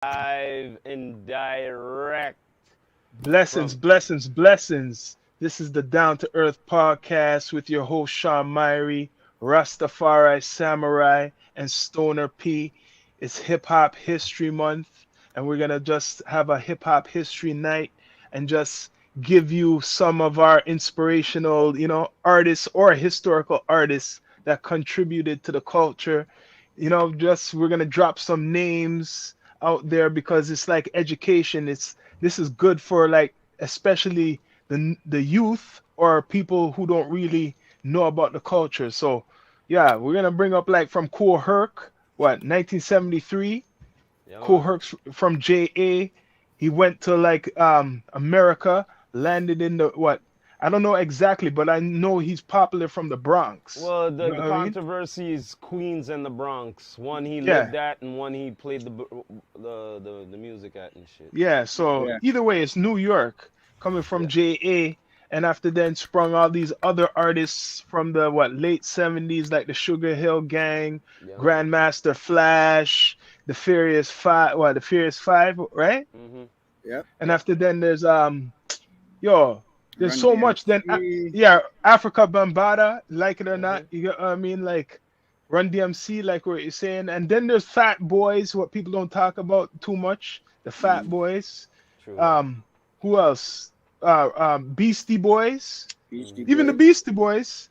Live and direct Blessings, from blessings, blessings. This is the Down to Earth podcast with your host Shawn Myrie, Rastafari Samurai, and Stoner P. It's Hip Hop History Month, and we're gonna just have a hip hop history night and just give you some of our inspirational, artists or historical artists that contributed to the culture. Just we're gonna drop some names out there because it's like education. This is good for like especially the youth or people who don't really know about the culture. So yeah, we're gonna bring up like from Kool Herc, what 1973. yeah Kool man. Herc's from JA. He went to like America, landed in the what, I don't know exactly, but I know he's popular from the Bronx. Well, You the, know the what I mean? controversy is Queens and the Bronx. One he Yeah, lived at, and one he played the music at and shit. yeah. So Yeah. either way, it's New York coming Yeah, from JA, and after then sprung all these other artists from the what late 70s, like the Sugar Hill Gang, yeah man. Grandmaster Flash, the Furious Five, what the Furious Five, right? Mhm. Yep. And after then there's yo, there's Run so much. Then DMC. yeah, Africa Bambaataa, like it or not, Mhm. you get what I mean, like Run DMC, like what you're saying. And then there's Fat Boys, what people don't talk about too much. The Fat Mm, Boys. True that. Um, who else? Beastie Boys. Beastie Mhm. Even the Boys. Beastie Boys.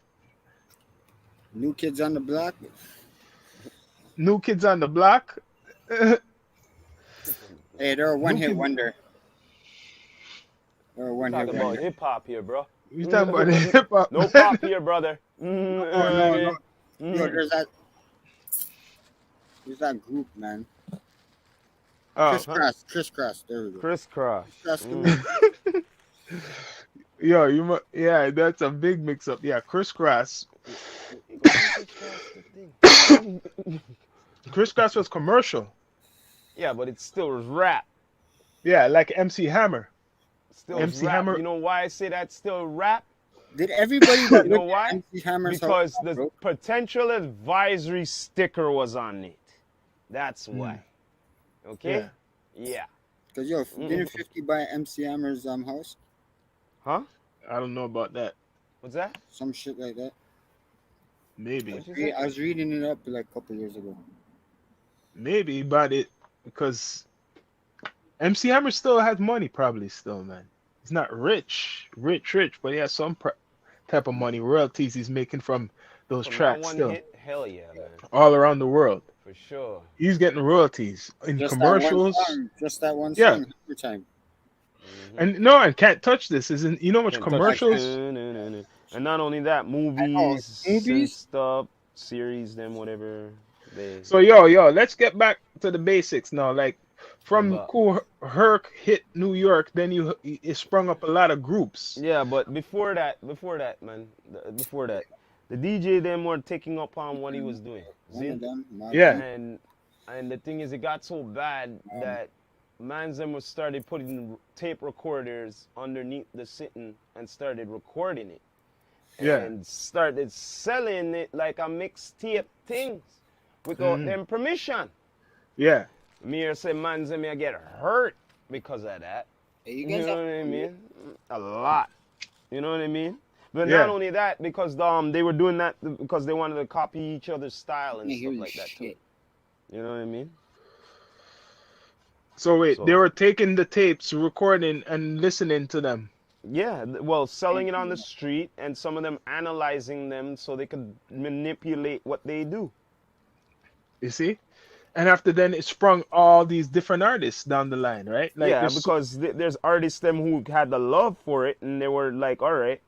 New Kids on the Block. New Kids on the Block. Hey, they're a one New hit Kids. wonder. They're a one hit Talking about wonder. hip hop here, bro. You talking about hip hop? No pop here, brother. Oh, no, no. Yo, Mhm. there's that group, man. Oh, Crisscross. There we go. Crisscross. Crisscross. Mm. yo, yeah, that's a big mix up. Yeah, Crisscross. Crisscross was commercial. Yeah, but it still was rap. Yeah, like MC Hammer. Still MC rap. Hammer. You know why I say that's still rap? Did everybody that You know went why? to MC Hammer's Because house, the bro? potential advisory sticker was on it. That's why. Okay? Yeah. Because, yo, didn't 50 buy MC Hammer's house? Huh? I don't know about that. What's that? Some shit like that. Maybe. What'd you say? I was reading it up like a couple years ago. Maybe, but it because MC Hammer still has money, probably still, man. He's not rich, but he has some type of money, royalties he's making from those From that tracks one still, hit? Hell yeah, man. all around the world. For sure. He's getting royalties in Just commercials. That one Yeah. song. Every time. Mhm. And no, and Can't Touch This isn't. You know how much Can't touch commercials? it. And not only that, movies, movies? stuff, series, them, whatever. They, So yo, let's get back to the basics now. Like from About- Kool Herc hit New York, then it sprung up a lot of groups. Yeah, but before that, man, before that, the DJ them were taking up on what he was doing. One See? of them. Yeah. And the thing is, it got so bad that mans them was started putting tape recorders underneath the sitting and started recording it. Yeah. And started selling it like a mixtape thing without Mhm. them permission. Yeah. Me or say mans them I get hurt because of that. Hey, you You guys know have what I mean? A lot. You know what I mean? But Yeah. not only that, because they were doing that because they wanted to copy each other's style and Yeah, stuff hear like that too. shit. You know what I mean? So wait, So- they were taking the tapes, recording, and listening to them. Yeah, well, selling it on the street and some of them analyzing them so they could manipulate what they do. You see, and after then it sprung all these different artists down the line, right? Like Yeah, there's because there's artists them who had the love for it and they were like, all right,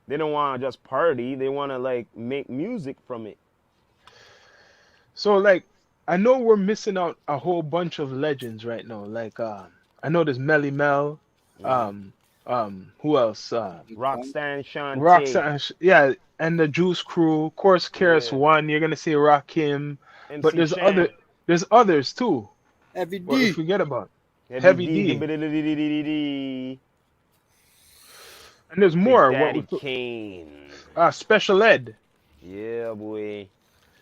they don't want to just party, they want to like make music from it. so like I know we're missing out a whole bunch of legends right now. Like I know there's Melly Mel, who else? Rockstar and Shawn Tate. Roxanne, yeah, and the Juice Crew. Of course, Karis Yeah. One. You're gonna see Rakim, but MC there's Chan. there's others too. Heavy What we D. forget about? Heavy Heavy D. D. And there's more. Daddy What we, Kane. Special Ed. Yeah, boy.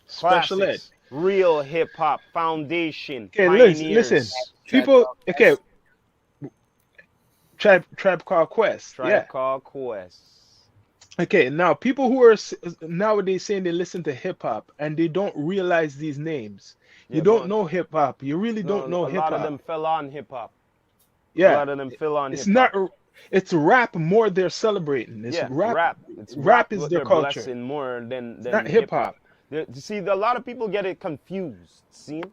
Special Ed. Classics. Real hip hop foundation. Okay, Pioneers. listen. Tribe people. Called Okay, Quest. Tribe Called Quest. Tribe Yeah. Called Quest. Okay, now people who are nowadays saying they listen to hip hop and they don't realize these names. You Yeah, go don't on. know hip hop. You really don't No, know a hip lot of hop. them fell on hip hop. A Yeah, lot of them fell on it's hip hop. not. It's rap more they're celebrating. It's Yeah, rap. rap. It's rap Rap is what their they're culture. blessing more It's than not hip hip hop. hop. You see, a lot of people get it confused. See, they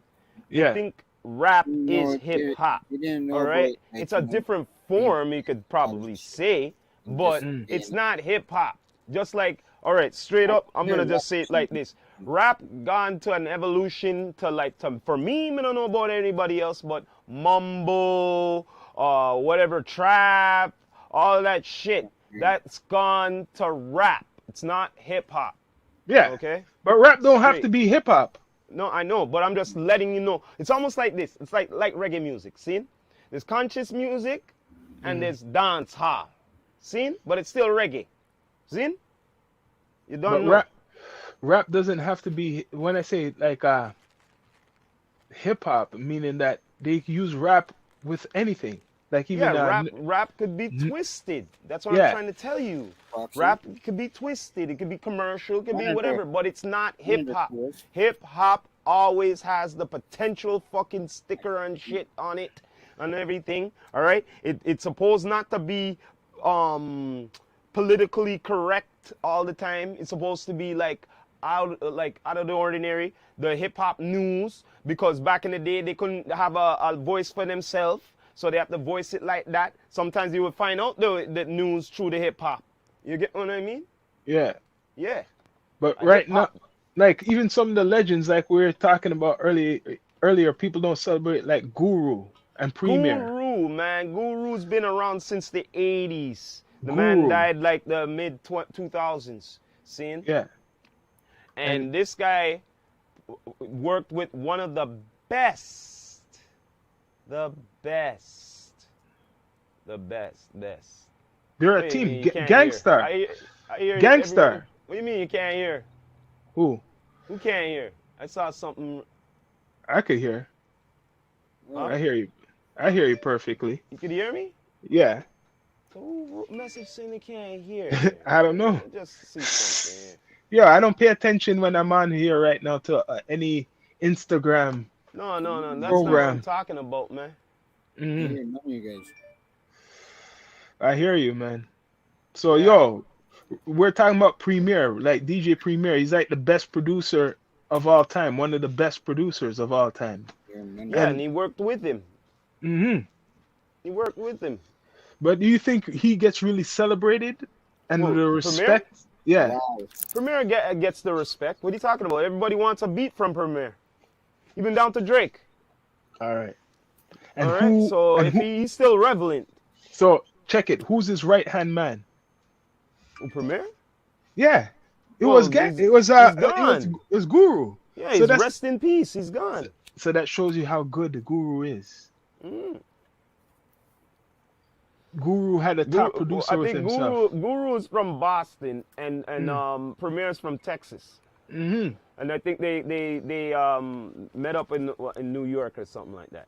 Yeah, think rap You is know, hip hop. they didn't know All about right, like it's a different being form you could probably polished say, and just but Mm. it's being not hip hop. Just like, all right, straight up, I'm gonna just say it like this: rap gone to an evolution to for me, I don't know about anybody else, but mumble, whatever trap, all that shit, that's gone to rap. It's not hip hop. yeah. Okay, But rap don't have straight. to be hip hop. No, I know, but I'm just letting you know. It's almost like this. It's like reggae music. See? There's conscious music and there's dance hall. See? But it's still reggae. See? You But don't know. rap doesn't have to be. When I say like hip hop, meaning that they use rap with anything. Like even Yeah, rap could be n- twisted. That's what yeah. I'm trying to tell you. boxing. Rap could be twisted. It could be commercial. It could be One of the- whatever. But it's not hip hop. One of the Hip hop always has the potential fucking sticker and shit on it and everything. All right. It's supposed not to be politically correct all the time. It's supposed to be like out of the ordinary. The hip hop news, because back in the day they couldn't have a voice for themselves. So they have to voice it like that. Sometimes you will find out the news through the hip hop. You get what I mean? Yeah. Yeah. But A right now, hip-hop. like even some of the legends, like we were talking about earlier, people don't celebrate like Guru and Premier. Guru, man. Guru's been around since the 80s. The man Guru. died like the mid 2000s. Seeing? Yeah. And this guy worked with one of the best. The best. The best. They're a Wait, team. you can't Gangstar. hear. I hear Gangstar. everyone. What do you mean you can't hear? Who? Who can't hear? I saw something. I could hear. Huh? I hear you. I hear you perfectly. You could hear me? Yeah. Who message saying they can't hear? I don't know. Just see something. Yeah, I don't pay attention when I'm on here right now to any Instagram. No. That's not what Program. I'm talking about, man. I Mhm. didn't know you guys. I hear you, man. So, Yeah. yo, we're talking about Premier, like DJ Premier. He's like the best producer of all time, one of the best producers of all time. Yeah, and he worked with him. Hmm He worked with him. But do you think he gets really celebrated and Who, the Premier? respect? Yeah. Wow. Premier gets the respect. What are you talking about? Everybody wants a beat from Premier. Even down to Drake. All right. And All right. So and if he's still relevant. so check it. Who's his right hand man? Premier? Yeah. It Well, was he's- it was gone. it was Guru. Yeah, So he's that's- rest in peace. He's gone. So that shows you how good the Guru is. Mm. Guru had a top producer I with think himself. Guru is from Boston and Premier's from Texas. Hmm And I think they met up in New York or something like that.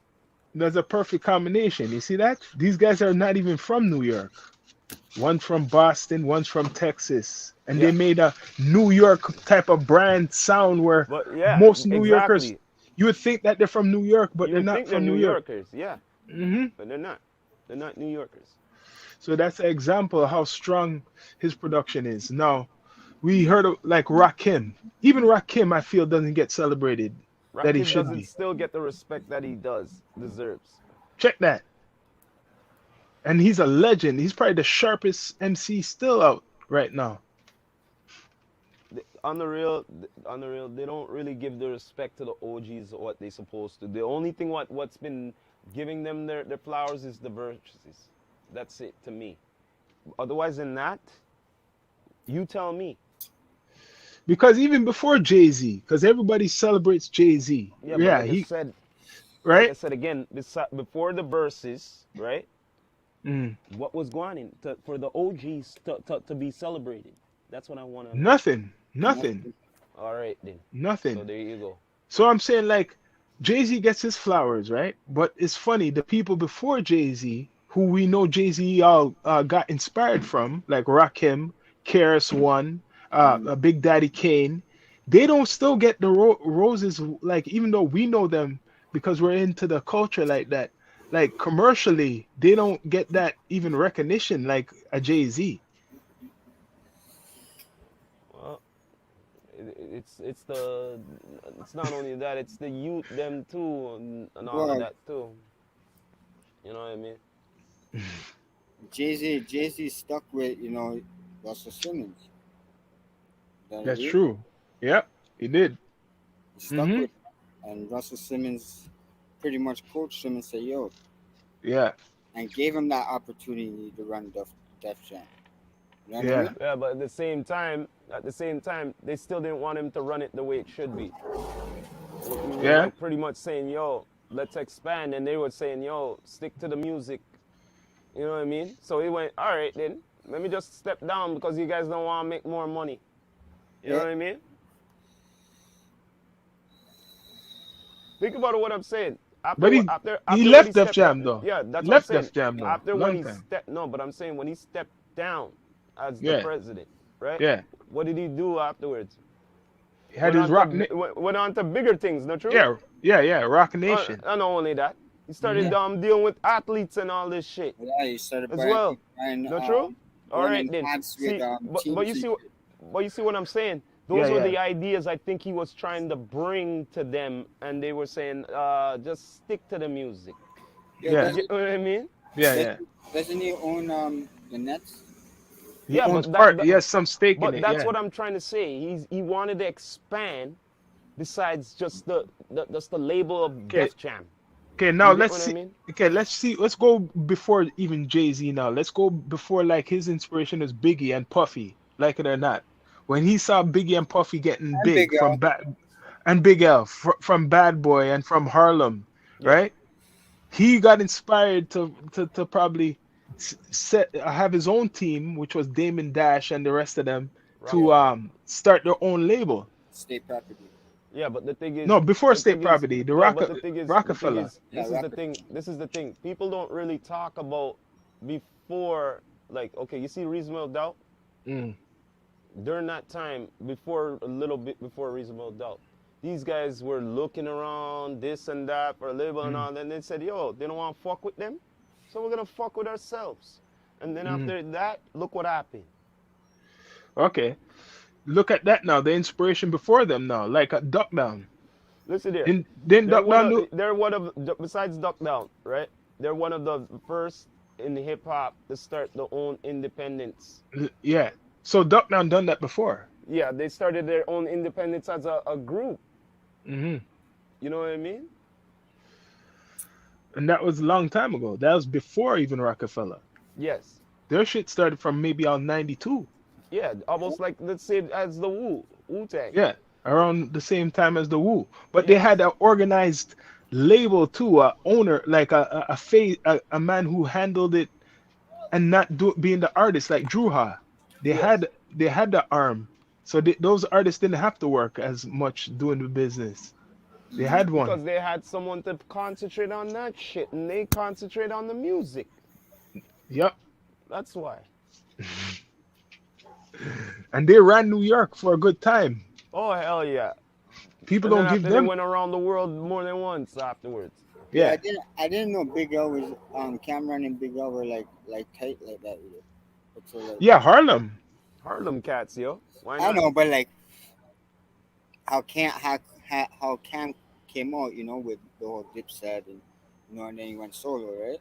That's a perfect combination. You see that? These guys are not even from New York. One's from Boston, one's from Texas. And Yeah. they made a New York type of brand sound where But yeah, most New Yorkers, exactly. you would think that they're from New York, but You they're would not think from they're New York. Yorkers, yeah, Hmm but they're not. They're not New Yorkers. So that's an example of how strong his production is. Now, we heard of like Rakim. Even Rakim, I feel, doesn't get celebrated that he Rakim should doesn't be. still get the respect that he deserves. Check that. And he's a legend. He's probably the sharpest MC still out right now. On the real, they don't really give the respect to the OGs or what they supposed to. The only thing what's been giving them their flowers is the verses. That's it to me. Otherwise than that, you tell me. Because even before Jay-Z, because everybody celebrates Jay-Z. Yeah, but Yeah, like I he said, right? like I said again, before the verses, right? Mm, What was going on for the OGs to be celebrated? That's what I want to know. nothing. All right then. So Nothing. there you go. So I'm saying like Jay-Z gets his flowers, right? But it's funny, the people before Jay-Z, who we know Jay-Z all got inspired from, like Rakim, KRS One, Big Daddy Kane, they don't still get the roses. Like even though we know them because we're into the culture like that, like commercially, they don't get that even recognition like a Jay-Z. Well, it's not only that, it's the youth them too and all of Well, that too. You know what I mean? Jay Z stuck with Russell Simmons. That That's agree? true. Yep, he did. He stuck Hmm. with, and Russell Simmons pretty much coached him and said, "Yo," Yeah, and gave him that opportunity to run Def Jam. You know what I yeah, mean? Yeah, but at the same time, they still didn't want him to run it the way it should be. He was yeah. like pretty much saying, "Yo, let's expand," and they were saying, "Yo, stick to the music." You know what I mean? So he went, "All right, then let me just step down because you guys don't want to make more money." You know Yeah. what I mean? Think about what I'm saying. But he After when he left Def stepped down, Jam though. yeah, He that's what I'm left saying. Def Jam though. After when Long he time. stepped, no, but I'm saying when he stepped down as the Yeah, president, right? yeah. What did he do afterwards? He had his Went on to bigger things, not true? yeah. Rock Nation. And not only that, he started Hmm. dealing with athletes and all this shit Yeah, he started as well. buying Not true? All going right in then. ads with See, but you teams. see but you see what I'm saying? Yeah, Those were yeah. the ideas I think he was trying to bring to them, and they were saying, just stick to the music. Yeah, Yeah, You know what I mean? yeah. doesn't he own the Nets? He Yeah, owns part. He has some stake in but it. that's Yeah. what I'm trying to say. He wanted to expand besides just the label of Okay. Def Jam. Okay. Now You get let's what I see. mean? Okay. Let's see. Let's go before even Jay-Z. Now let's go before like his inspiration is Biggie and Puffy. Like it or not, when he saw Biggie and Puffy getting And Big big from L. Bad and Big L from Bad Boy and from Harlem, Yeah. right? He got inspired to probably set have his own team, which was Damon Dash and the rest of them, to Rockefeller. start their own label. State property. Yeah, but the thing is, No, before State Property, the yeah, but the thing Rockefeller. is, Yeah, this is the thing. People don't really talk about before, like, okay, you see Reasonable Doubt? Mm, During that time, before a little bit before Reasonable Doubt, these guys were looking around this and that for a label and mm, all, and they said, yo, they don't want to fuck with them, so we're gonna fuck with ourselves. And then mm. after that, look what happened. Okay, look at that now. The inspiration before them now, like a Duck Down. Listen here, Didn't Duck Down do? they're one of besides Duck Down, right? They're one of the first in hip hop to start their own independence. Yeah. So Duck Down done that before. Yeah, they started their own independence as a group. Hmm. You know what I mean? And that was a long time ago. That was before even Rockefeller. Yes. Their shit started from maybe on 92. Yeah, almost like let's say as the Wu Tang. Yeah, around the same time as the Wu. But they Yes. had an organized label too, a owner, like a man who handled it and not being the artist like Druha. They Yes. had the arm. So those artists didn't have to work as much doing the business. They had Because one. they had someone to concentrate on that shit, and they concentrate on the music. Yep. That's why. And they ran New York for a good time. Oh hell yeah! People And then don't give after they them. went around the world more than once afterwards. Yeah, Yeah. I didn't know Big L was Cameron and Big L were like tight like that either. But so like Yeah, Harlem. Harlem cats, yo. Why I not? know, but like how Cam came out, with the whole Dipset and and then he went solo, right?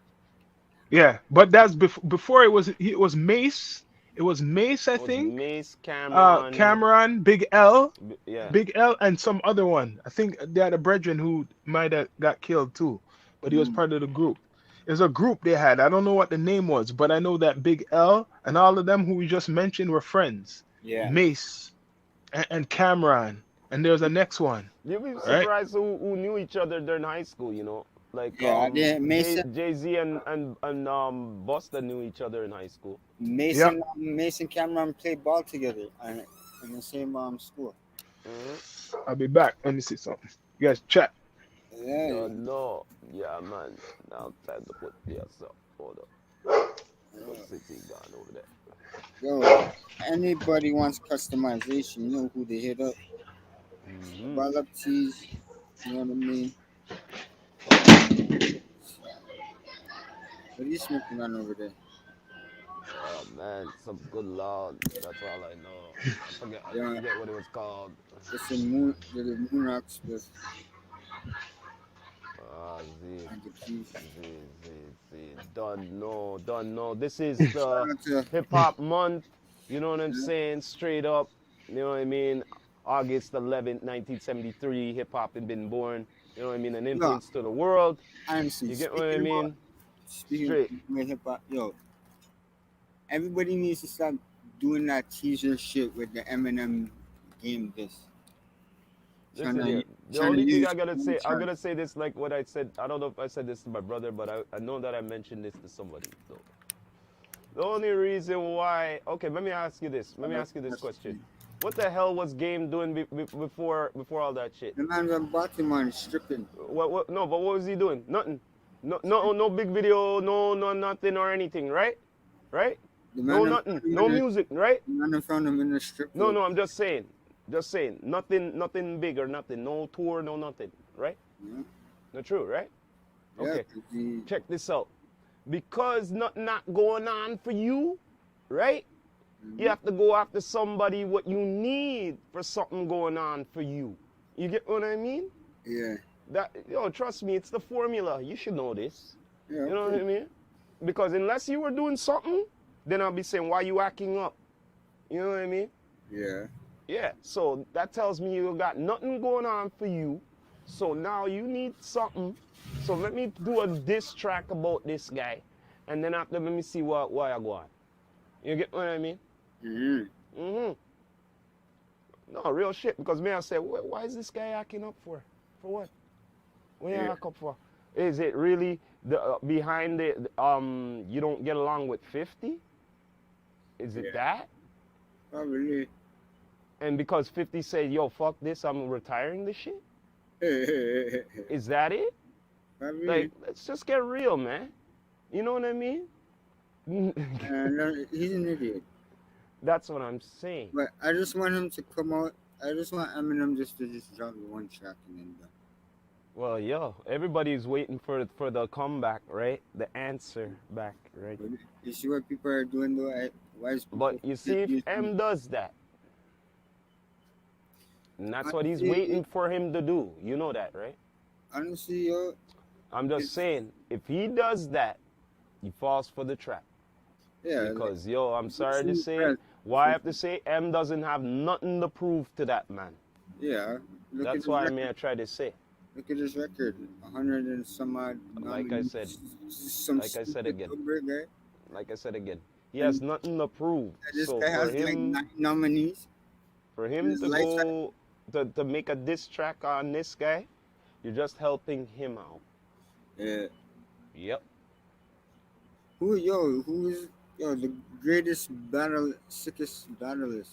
Yeah, but that's before it was Mace. It was Mace, I It was think. Mace, Cameron. Cameron, Big L, Yeah. Big L, and some other one. I think they had a brethren who might have got killed too, but he was part of the group. It's a group they had. I don't know what the name was, but I know that Big L and all of them who we just mentioned were friends. Yeah. Mace and Cameron, and there's a next one. You'd be Right? surprised who knew each other during high school, Like Yeah, Mason Jay-Z and Busta knew each other in high school. Mason Cameron played ball together in the same school. Mhm. I'll be back. Let me see something. You guys chat. Yeah. No. Yeah, man. Now time to put yourself. Hold up. What city gone over there? Yo, anybody wants customization, you know who they hit up. Mm-hmm. Ball up tees, you know what I mean? What are you smoking on over there? Oh man, some good lord. That's all I know. I Yeah, forget what it was called. it's the moon rocks with Ah, Z, and the keys. Z, Z, Z. Don't know. This is Shout the out to hip hop month. You know what I'm yeah, saying? Straight up. You know what I mean? August 11th, 1973, hip hop had been born. You know what I mean? An yo, influence to the world. honestly, You get what I mean? speaking Straight. about hip hop, yo, everybody needs to stop doing that teaser shit with the Eminem game this. Trying Listen to here. The trying to only thing use I gotta one say, I'm chart. gonna say this like what I said. I don't know if I said this to my brother, but I know that I mentioned this to somebody though. The only reason why, okay, let me ask you this. Let me ask you this question. What the hell was Game doing before all that shit? The man got Baltimore stripping. What? No, but what was he doing? Nothing. No big video. No nothing or anything. Right? Right? The No man in nothing. front of him No in the, music. Right? the man in front of him in the strip No, club. no. I'm just saying. Just saying. Nothing big or nothing. No tour. No nothing. Right? Yeah, Not true. Right? yeah, Okay. 'cause he, Check this out. Because nothing not going on for you, right? You have to go after somebody what you need for something going on for you. You get what I mean? yeah, Trust me, it's the formula. You should know this. yeah, You know what I mean? Because unless you were doing something, then I'll be saying, why you acting up? You know what I mean? yeah. Yeah. So that tells me you got nothing going on for you. So now you need something. So let me do a diss track about this guy. And then after, let me see why I go on. You get what I mean? Mm-hmm. No, real shit. Because me, I say, why is this guy acting up for? For what? What you Yeah. act up for? Is it really behind it? You don't get along with 50? Is it Yeah. that? Probably. And because 50 said, yo, fuck this, I'm retiring this shit? Is that it? Probably. Like, let's just get real, man. You know what I mean? No, he's an idiot. That's what I'm saying. But I just want him to come out. I just want Eminem just to drop the one track and then done. Well, yo, everybody's waiting for the comeback, right? The answer back, right? But you see what people are doing though? Why is people But you see, if M does that, and that's what he's waiting for him to do. You know that, right? Honestly, yo, I'm just saying, if he does that, he falls for the trap. yeah. Because, yo, I'm sorry to say, why I have to say M doesn't have nothing to prove to that man. Yeah. That's why I try to say. Look at his record, 100 and some odd. Like I said, Guy. like I said again, he has nothing to prove. This So guy has for him, like 9 nominees. for him his to lifetime- go to make a diss track on this guy, you're just helping him out. Yeah. Yep. Who is the sickest battlist?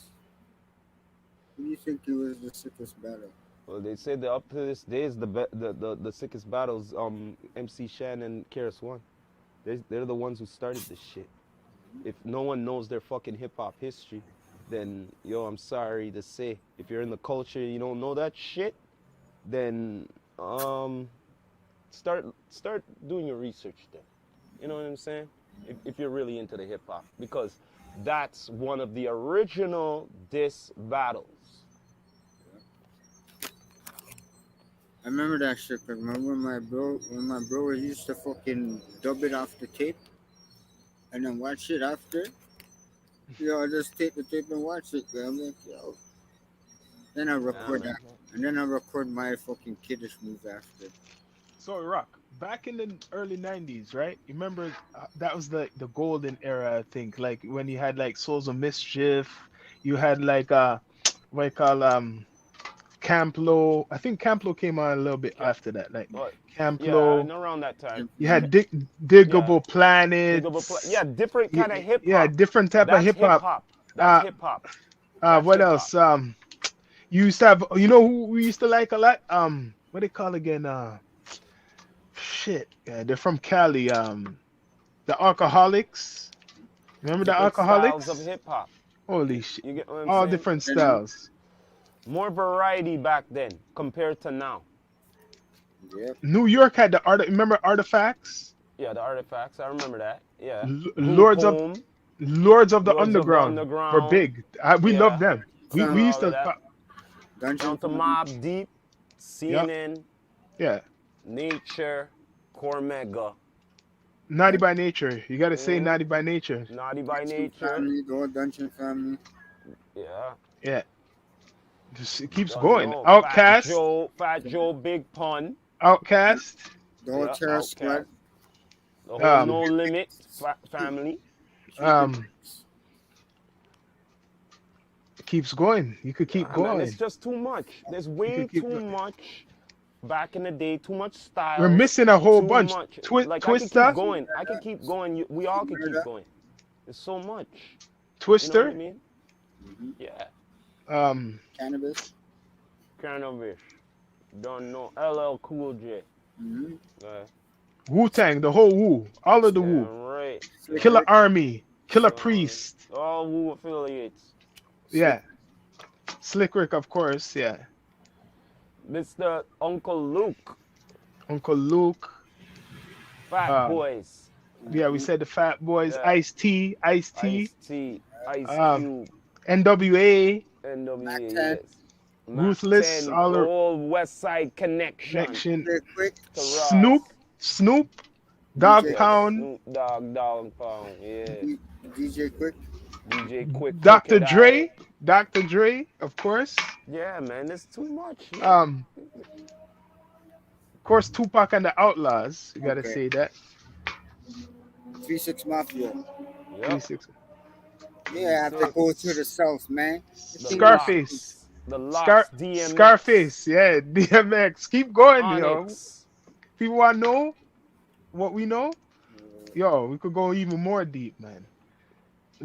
Who do you think he was the sickest battle? Well, they say that up to this day is the sickest battles. MC Shan and KRS One, they're the ones who started this shit. If no one knows their fucking hip hop history, then yo, I'm sorry to say, if you're in the culture, you don't know that shit, then start doing your research then. You know what I'm saying? If you're really into the hip hop, because that's one of the original diss battles. I remember that shit because when my bro used to fucking dub it off the tape and then watch it after. Yo, I just take the tape and watch it. Girl. I'm like, yo. Then I record that, and then I record my fucking kiddish move after. So Rock, back in the early '90s, right? You remember that was the golden era, I think. Like when you had like Souls of Mischief, you had like what you call Camplo. I think Camplo came on a little bit after that. Like Camplo. Yeah, around that time. You had Diggable Planet. Different kind of hip hop. Yeah, different type of hip hop. That's hip hop. What else? You used to have. You know who we used to like a lot? What they call again? shit. Yeah, they're from Cali. The Alcoholics. Remember the Different styles of Alcoholics? hip hop. Holy shit. You get what I'm All saying? different Then, styles. More variety back then compared to now. yep. New York had the remember Artifacts? Yeah, the artifacts. I remember that. Yeah. L- Group Lords of home. Lords of the Lords of the Underground were Underground. big. We love Yeah. them. We Fam, used All of to that. Dungeon Down to Family. Mob Deep, yep, CNN, yeah. Nature, Cormega, Naughty by Nature. You gotta say mm, Naughty by Nature. Naughty by Dungeon Nature. Family, the whole Dungeon Family. Yeah. Yeah. Just it keeps Don't going. know. Outcast. Fat Joe, Big Pun. Outcast. The whole Yeah, Terror Squad. Outcast. The whole Um No Limit family. um it keeps going. You could keep Ah, man, it's going. just too much. There's You way could keep too going. much back in the day. Too much We're styles. missing a whole Too bunch. much. Like I could Twister. keep going. I could keep going. We all could keep going. There's so much. You know what I Twister. mean? Mm-hmm. Yeah. Cannabis. Cannabis. Don't know. LL Cool J. Mm-hmm. Wu Tang, the whole Wu. All of the Yeah, Wu. right. Killer Army. Killer Priest. All Wu affiliates. Yeah. Slick Rick, of course, yeah. Mr. Uncle Luke. Uncle Luke. Fat Boys. Yeah, we said the Fat Boys. Yeah. Ice-T. Ice-T. Ice-T. Ice Um, Cube. NWA. NWA. Mac 10. Yes. Ruthless, Mac 10, all the the- whole West Side connection. Connection. Very quick. To Ross. Snoop. Dog DJ. Pound. Snoop Dogg Pound. Yeah. DJ Quick. DJ Quick. Dr. Quick It Dre. Out. Dr. Dre, of course. Yeah, man, there's too much. Man. Of course, Tupac and the Outlaws. You gotta Okay. say that. 3-6 Mafia. Yep. 3-6. Yeah, I have to go to the south, man. The Scarface. Locks. The Locks. DMX. Scarface, yeah, DMX. Keep going, yo. Onyx. People want to know what we know? Yo, we could go even more deep, man.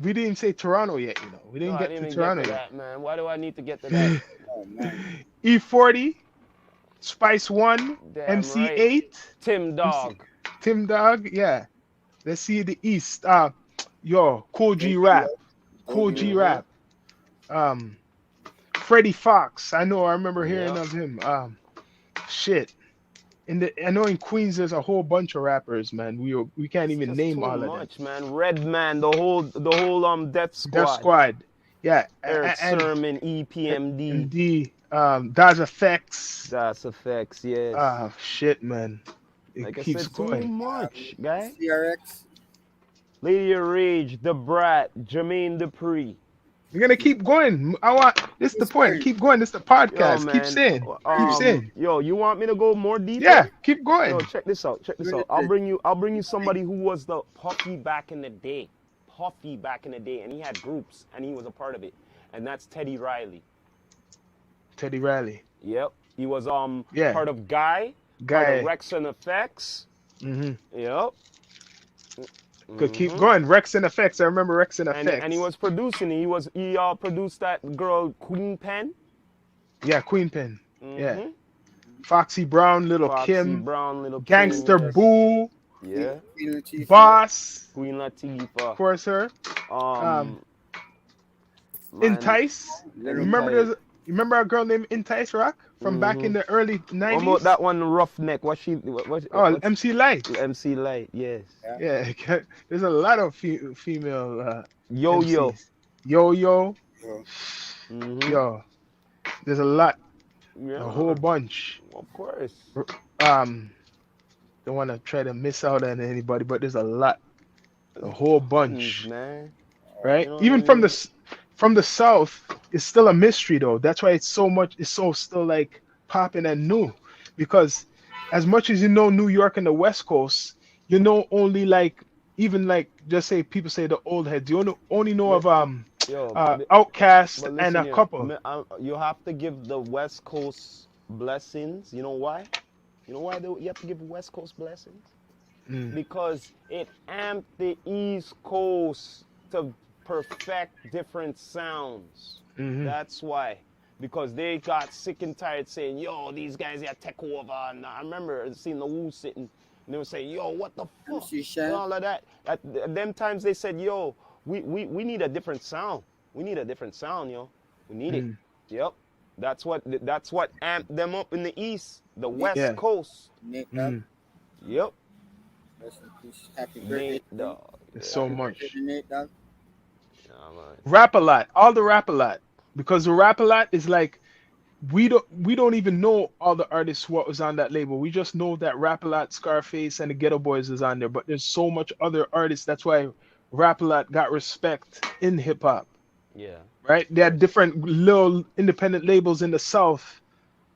We didn't say Toronto yet, you know. We didn't No, I get didn't to even Toronto get to yet. that, man. Why do I need to get to that? Oh, man. E40, Spice One, Damn MC8, Tim Dog. Tim Dog, yeah. Let's see the East. Yo, Cool G Rap. Cool G Rap. Freddie Fox. I remember hearing Yeah. of him. Shit. I know in Queens there's a whole bunch of rappers, man. We can't even That's name too all of much, them. man. Redman, the whole Death Squad. Death Squad. Yeah. Eric and Sermon, EPMD. D, Dodge Effects. Das Effects, yes. Shit, man. It Like I keeps said, too going. much, guy. CRX. Lady of Rage, The Brat, Jermaine Dupri. We're gonna keep going. This is the point. Keep going. This is the podcast. Yo, Keep man. saying. Keep saying. Yo, you want me to go more deeper? Yeah, keep going. Yo, check this out. Check this out. I'll bring you somebody who was the Puffy back in the day. Puffy back in the day, and he had groups, and he was a part of it. And that's Teddy Riley. Teddy Riley. Yep. He was Yeah. part of Guy. Part Guy. of Rex and Effects. Mm-hmm. Yep. Could keep going. Rex and Effects. I remember Rex and And, Effects. and he was producing. He produced that girl Queen Pen. Yeah, Queen Pen. Yeah. Mhm. Foxy Brown, Little Foxy Kim, Brown, Little Gangster Kim, yes. Boo, Yeah. Queen Latifah. Boss, Queen Latifah. of course, her. Man, Entice. Little Entice. Remember a girl named Entice Rock from back in the early 90s? What about that one, Roughneck? What's MC Light. MC Light? Yes. Yeah, there's a lot of female Yo-Yo. MCs. Yo-Yo. Yo. Mhm. Yo. There's a lot. Yeah. A whole bunch. Of course. Don't want to try to miss out on anybody, but there's a lot. A whole bunch. Man. Right? You know what Even I from mean? the south, it's still a mystery though. That's why it's so still like popping and new. Because as much as you know New York and the West Coast, you know only like even like just say people say the old heads. You only know of Yo, Outkast but and listen a here, couple. you have to give the West Coast blessings. You know why? You know why you have to give West Coast blessings? Because it amped the East Coast to perfect different sounds. That's why. Because they got sick and tired saying, yo, these guys here take over. And I remember seeing the Wu sitting And they would say, yo, what the fuck? MC And Shine. all of that. At them times they said, yo, we need a different sound. We need a different sound, yo. We need it. Yep. That's what amped them up in the East, the West Yeah. Coast. Nate Dogg. Yep. Rest in peace. Happy birthday. Nate Dogg. There's so Happy much. birthday to Nate Dogg. Yeah, man. Rap a lot, all the rap a lot, because the rap a lot is like we don't even know all the artists what was on that label. We just know that Rap a Lot, Scarface, and the Ghetto Boys is on there. But there's so much other artists. That's why Rap a Lot got respect in hip hop. Yeah. Right? They had different little independent labels in the South,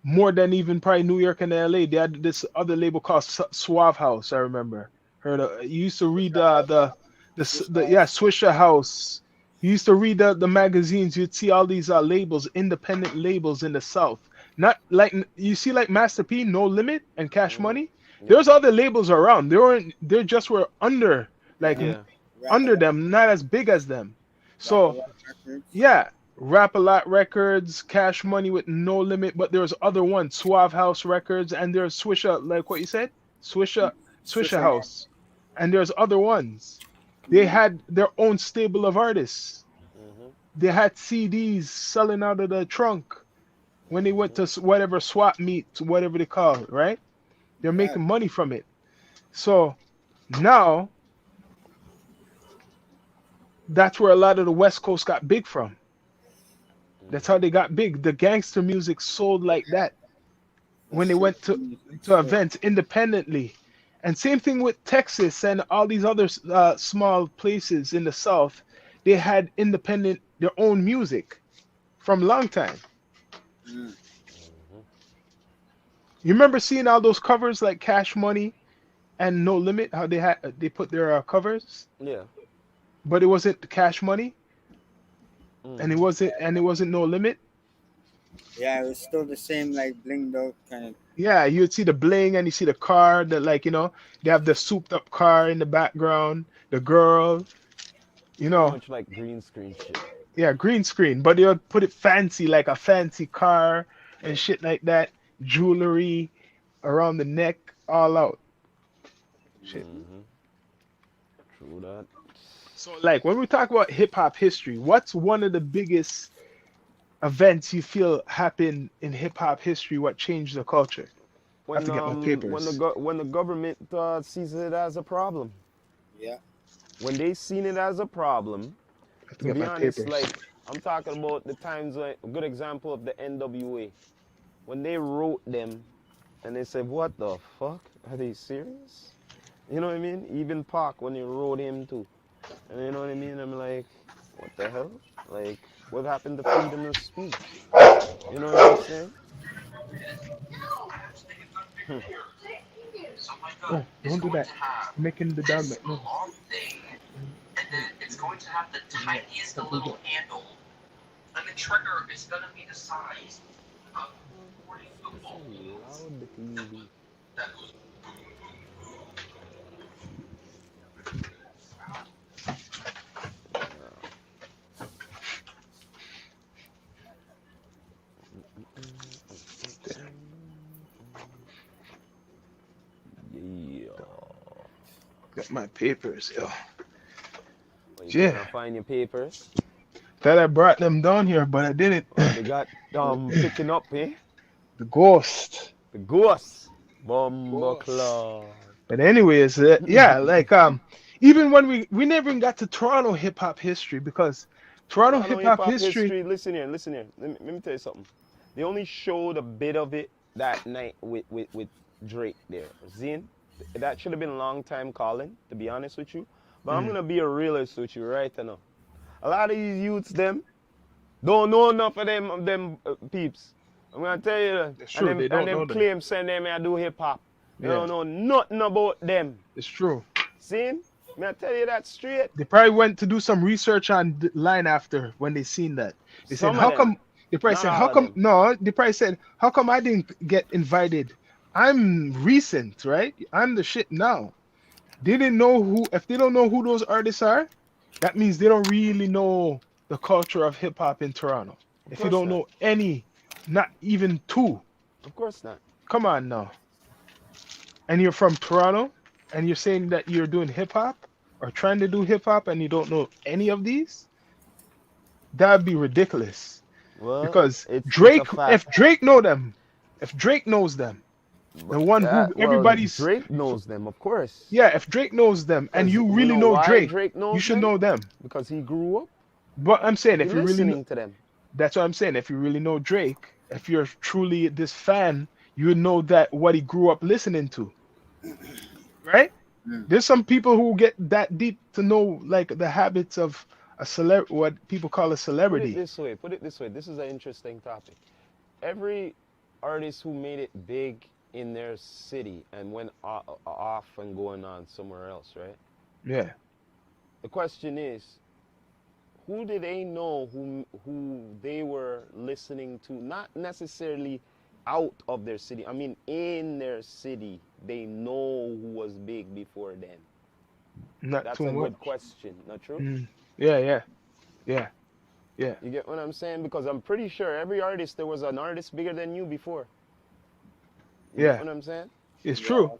more than even probably New York and LA. They had this other label called Suave House. I remember. You used to read the Swisher House. You used to read the magazines. You'd see all these labels, independent labels in the South. Not like you see like Master P, No Limit, and Cash Money. There's other labels around. They just were under under them, not as big as them. So yeah, Rap a Lot Records, Cash Money with No Limit, but there's other ones, Suave House Records, and there's Swisher, like what you said, Swisher House, and there's other ones. They had their own stable of artists. They had CDs selling out of the trunk when they went to whatever swap meet, whatever they call it, right? They're making money from it. So now that's where a lot of the West Coast got big from. That's how they got big. The gangster music sold like that when they went to events independently. And same thing with Texas and all these other small places in the South. They had independent, their own music from a long time. You remember seeing all those covers like Cash Money and No Limit? How they put their covers? Yeah. But it wasn't Cash Money, and it wasn't No Limit. Yeah, it was still the same, like blinged out kind of. Yeah, you'd see the bling and you see the car that, like, they have the souped up car in the background, the girl, Much like green screen shit. Yeah, green screen, but they would put it fancy, like a fancy car and shit like that, jewelry around the neck, all out. Shit. True that. So, like, when we talk about hip hop history, what's one of the biggest events you feel happened in hip hop history? What changed the culture? When, I have to get my papers. when the government sees it as a problem. Yeah. When they seen it as a problem, I have to get be my honest, papers. like I'm talking about the times, like a good example of the NWA. When they wrote them and they said, what the fuck? Are they serious? You know what I mean? Even Pac, when they wrote him too. And you know what I mean? I'm like, what the hell? Like, what happened to freedom of speech? You know what I'm saying? Oh, don't do that. Making the dog no. And then it's going to have the tiniest little handle, and the trigger is going to be the size of 40 football fields. That goes. Yeah. Got my papers, yo. Well, you can't find your papers. Thought I brought them down here, but I didn't. They got picking up, eh? The ghost. The ghost. Bumbleclaw. But anyways, yeah, like even when we never even got to Toronto hip hop history, because Toronto hip hop history. Listen here. Let me tell you something. They only showed a bit of it that night with Drake there. Zin, that should have been a long time calling, to be honest with you. But I'm gonna be a realist with you right now. A lot of these youths, them don't know enough of them peeps. I'm gonna tell you that. It's true, they don't know them. Claim saying them I do hip hop. They Yeah. don't know nothing about them. It's true. See? May I tell you that straight? They probably went to do some research online after when they seen that. They said, how come? They probably said, how come? No, they probably said, how come I didn't get invited? I'm recent, right? I'm the shit now. They didn't know who. If they don't know who those artists are, that means they don't really know the culture of hip hop in Toronto. If you don't know any, not even two. Of course not. Come on now. and you're from Toronto, and you're saying that you're doing hip hop or trying to do hip hop, and you don't know any of these, that'd be ridiculous. Well, Because it's a fact. If Drake know them, if Drake knows them, the But one who that, well, everybody's, Drake knows them, of course. yeah, if Drake knows them, and Because you you really know know why Drake, Drake you knows should them? know them. Because he grew up. But I'm saying, He if you really know, listening to them. that's what I'm saying. If you really know Drake, if you're truly this fan, you would know that what he grew up listening to, right? Mm. There's some people who get that deep to know like the habits of a celeb, what people call a Put it celebrity. this way. Put it this way. This is an interesting topic. Every artist who made it big in their city and went off and going on somewhere else, right? Yeah, The question is, who did they know who they were listening to? Not necessarily out of their city. I mean, in their city, they know who was big before then. not That's too a much. good question, not true? Mm. Yeah, yeah, yeah, yeah, You get what I'm saying? Because I'm pretty sure every artist, there was an artist bigger than you before. You get yeah. what I'm saying? It's Yeah, true.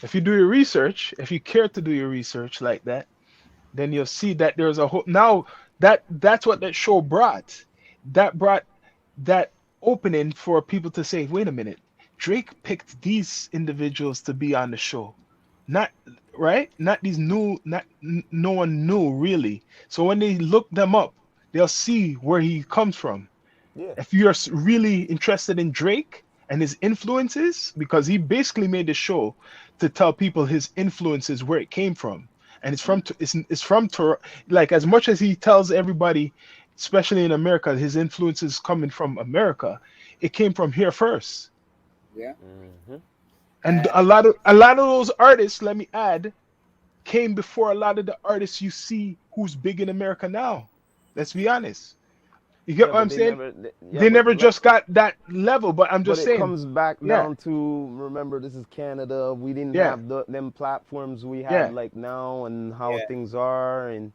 If you do your research, if you care to do your research like that, then you'll see that there's a whole now that's what that show brought. That brought that opening for people to say, wait a minute, Drake picked these individuals to be on the show. Not right? Not these new, no one knew really. So when they look them up, they'll see where he comes from. Yeah. If you're really interested in Drake and his influences, because he basically made the show to tell people his influences, where it came from, and it's from Toronto. Like as much as he tells everybody, especially in America, his influences coming from America, it came from here first. yeah. Mm-hmm. And Uh, a lot of those artists, let me add, came before a lot of the artists you see who's big in America now. Let's be honest. You get Yeah, what but I'm they saying? never. Yeah, They never just got that level, but I'm but just it saying, comes back yeah, down to, remember, this is Canada. We didn't yeah, have them platforms we have yeah, like now, and how yeah. things are, and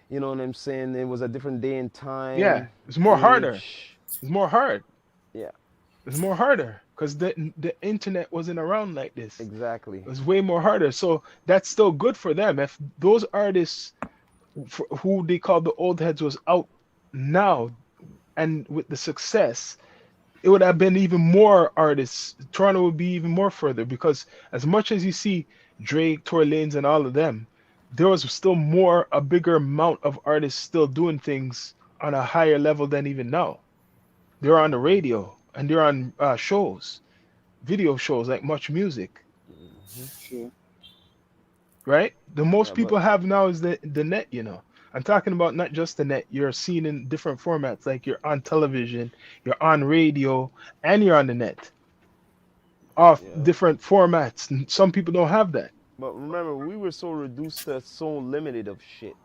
you know what I'm saying. It was a different day and yeah. time, It's more harder. age. It's more hard. Yeah, It's more harder because the internet wasn't around like this. exactly. It was way more harder. So that's still good for them. If those artists who they call the old heads was out now and with the success, it would have been even more artists. Toronto would be even more further because as much as you see Drake, Tory Lanez, and all of them, there was still more, a bigger amount of artists still doing things on a higher level than even now. They're on the radio and they're on shows, video shows like Much Music, Hmm. True. right? The most Yeah, but people have now is the net, you know. I'm talking about not just the net. You're seen in different formats, like you're on television, you're on radio, and you're on the net, off yeah. different formats. And some people don't have that. But remember, we were so reduced to so limited of shit.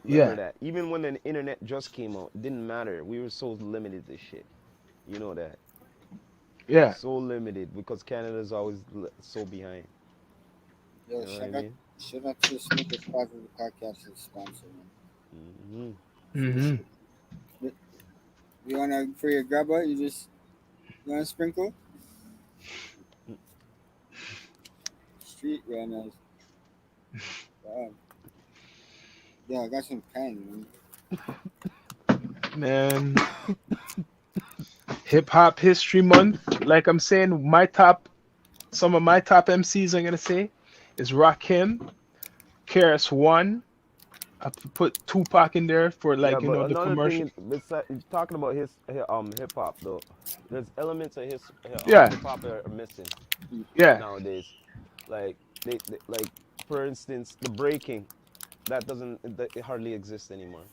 Remember Yeah, that. Even when the internet just came out, it didn't matter. We were so limited to shit. You know that. yeah. So limited because Canada's always so behind. Yo, You know what I mean? shout out to the Snippet Part of the podcast is sponsor, man. Hmm. Hmm. Seriously. You wanna for your grabber, you wanna sprinkle? Street runners. Wow. Yeah, I got some pen, Man, Hip Hop History Month. Like I'm saying, some of my top MCs I'm gonna say is Rakim, KRS One. I put Tupac in there for Yeah, like but the another commercial. thing, besides talking about hip hop though, there's elements of Yeah, hip hop are missing man. yeah, nowadays. Like like for instance, the breaking it hardly exists anymore.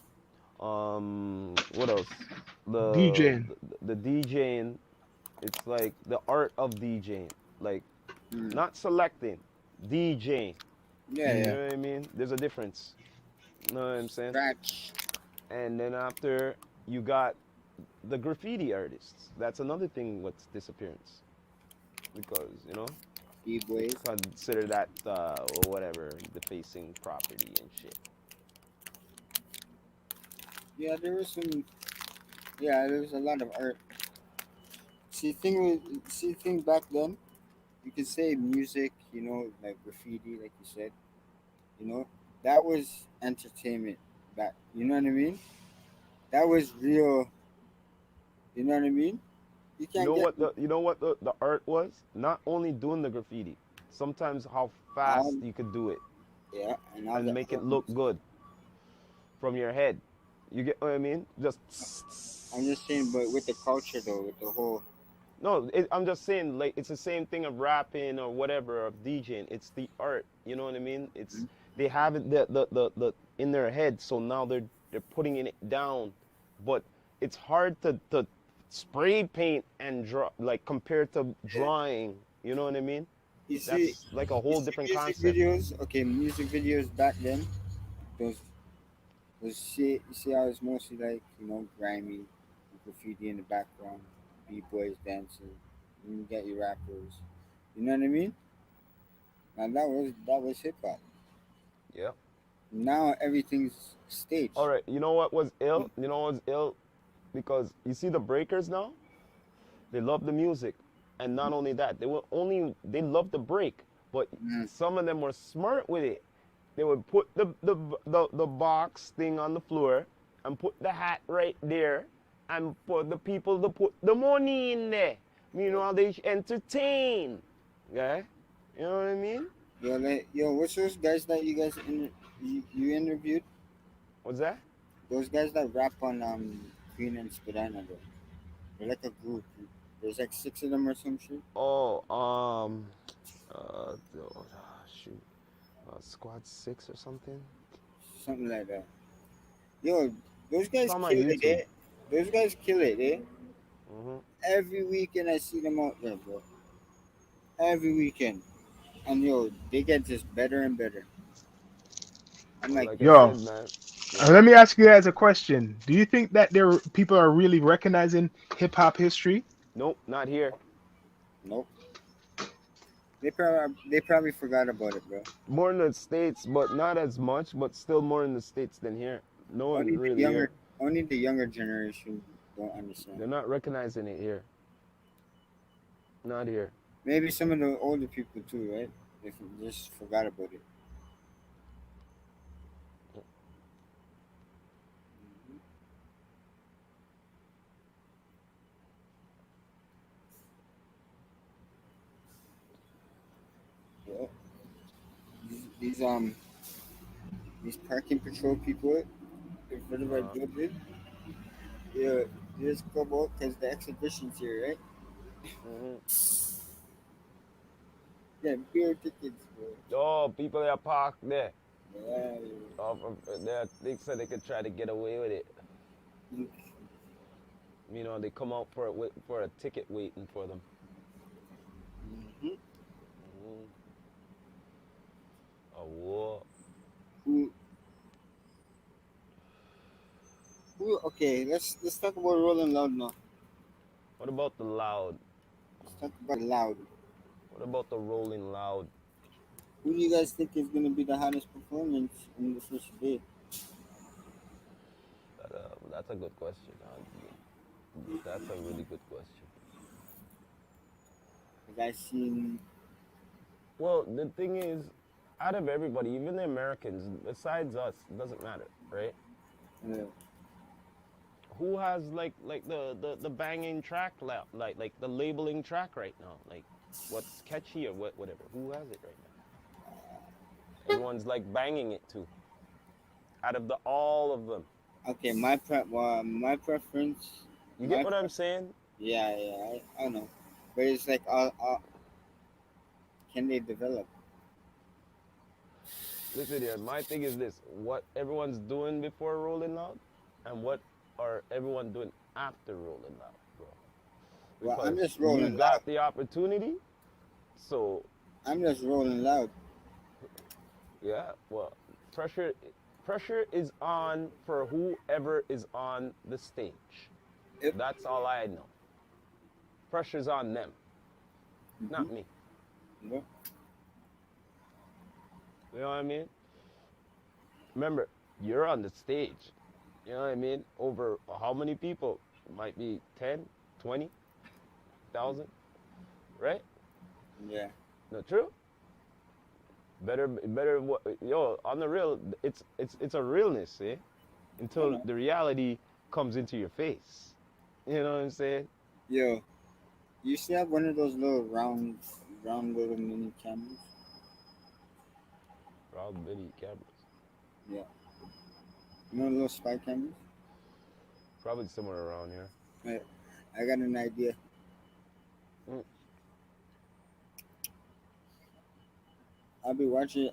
What else? DJing. The DJing. It's like the art of DJing, like Mm. not selecting, DJing. Yeah, You yeah. Mm. know what I mean? There's a difference. You know what I'm saying? Scratch. And then after you got the graffiti artists. That's another thing what's disappearance. Because, B-boys. they consider that or whatever, defacing property and shit. Yeah, there was some. Yeah, there was a lot of art. See, thing back then, you could say music, like graffiti, like you said, that was entertainment back. You know what I mean? That was real. You know what I mean? You can't get You know what the art was? Not only doing the graffiti, sometimes how all, fast you could do it yeah, and all and the make it look elements. good from your head. You get what I mean? Just I'm just saying, but with the culture though, with the whole, no, I'm just saying like it's the same thing of rapping or whatever of DJing. It's the art. You know what I mean? It's they have it the in their head, so now they're putting it down, but it's hard to spray paint and draw like compared to drawing. You know what I mean? you see, That's like a you whole see different music concept. videos. Okay, music videos back then. Those, you see how it's mostly like grimy, graffiti in the background, b boys dancing. You get your rappers. You know what I mean? And that was hip hop. Yeah. Now everything's All staged. right. You know what was ill? You know what was ill? Because you see the breakers now. They love the music, and not only that, they love the break. But Mm. some of them were smart with it. They would put the box thing on the floor and put the hat right there, and for the people to put the money in there. Meanwhile, they entertain. Yeah, you know what I mean? What's those guys that you interviewed? What's that? Those guys that rap on Queen and Spadina, though. They're like a group. There's like six of them or some shit. Oh, shoot, Squad 6 or something. Something like that. Yo, those It's guys on my kill it, YouTube. eh? Those guys kill it, eh? Hmm. Every weekend I see them out there, bro. Every weekend. And they get just better and better. I'm Well, like, like I Yo, said, man. Yeah. let me ask you guys a question. Do you think that people are really recognizing hip hop history? Nope, not here. nope. They probably forgot about it, bro. More in the States, but not as much, but still more in the States than here. No one Only the really here. younger only the younger generation don't understand. They're not recognizing it here. Not here. Maybe some of the older people too, right? They just forgot about it. Mhm. Yeah. These parking patrol people in front of our Uh, building, yeah, they just come out because the exhibition's here, right? mhm. Yeah, beer tickets, bro. Oh, people that park there. Yeah, They said they could try to get away with it. yeah. They come out for a ticket waiting for them. Mhm. Mhm. A war. Who, okay, let's talk about Rolling Loud now. What about the loud? Let's talk about Loud. What about the rolling loud? Who do you guys think is gonna be the hottest performance in the first day? That's a good question. That's a really good question. Have I seen? Well, the thing is, out of everybody, even the Americans, besides us, it doesn't matter, right? Uh, Who has like the banging track like the labeling track right now? Like what's catchy or whatever. Who has it right now? Everyone's like banging it too. Out of the all of them. okay, my preference, You get my what I'm pre- saying? yeah, I know, but it's like, can they develop? Listen here, my thing is this. What everyone's doing before Rolling Loud and what are everyone doing after Rolling Loud, bro? Well, I'm Because just you rolling loud. got the opportunity. So I'm just rolling loud. yeah, well, pressure pressure is on for whoever is on the stage. Yep. That's all I know. Pressure's on them, Mm-hmm. not me. Yeah. You know what I mean? Remember, you're on the stage. You know what I mean? Over how many people? Might be 10, 20,000, right? Yeah. Not true. Better. Yo, on the real, it's a realness, eh? Until the reality comes into your face. You know what I'm saying? Yo, you used to have one of those little round little mini cameras. Round mini cameras. Yeah, you know little spy cameras. Probably somewhere around here. Right. I got an idea. Mm. I'll be watching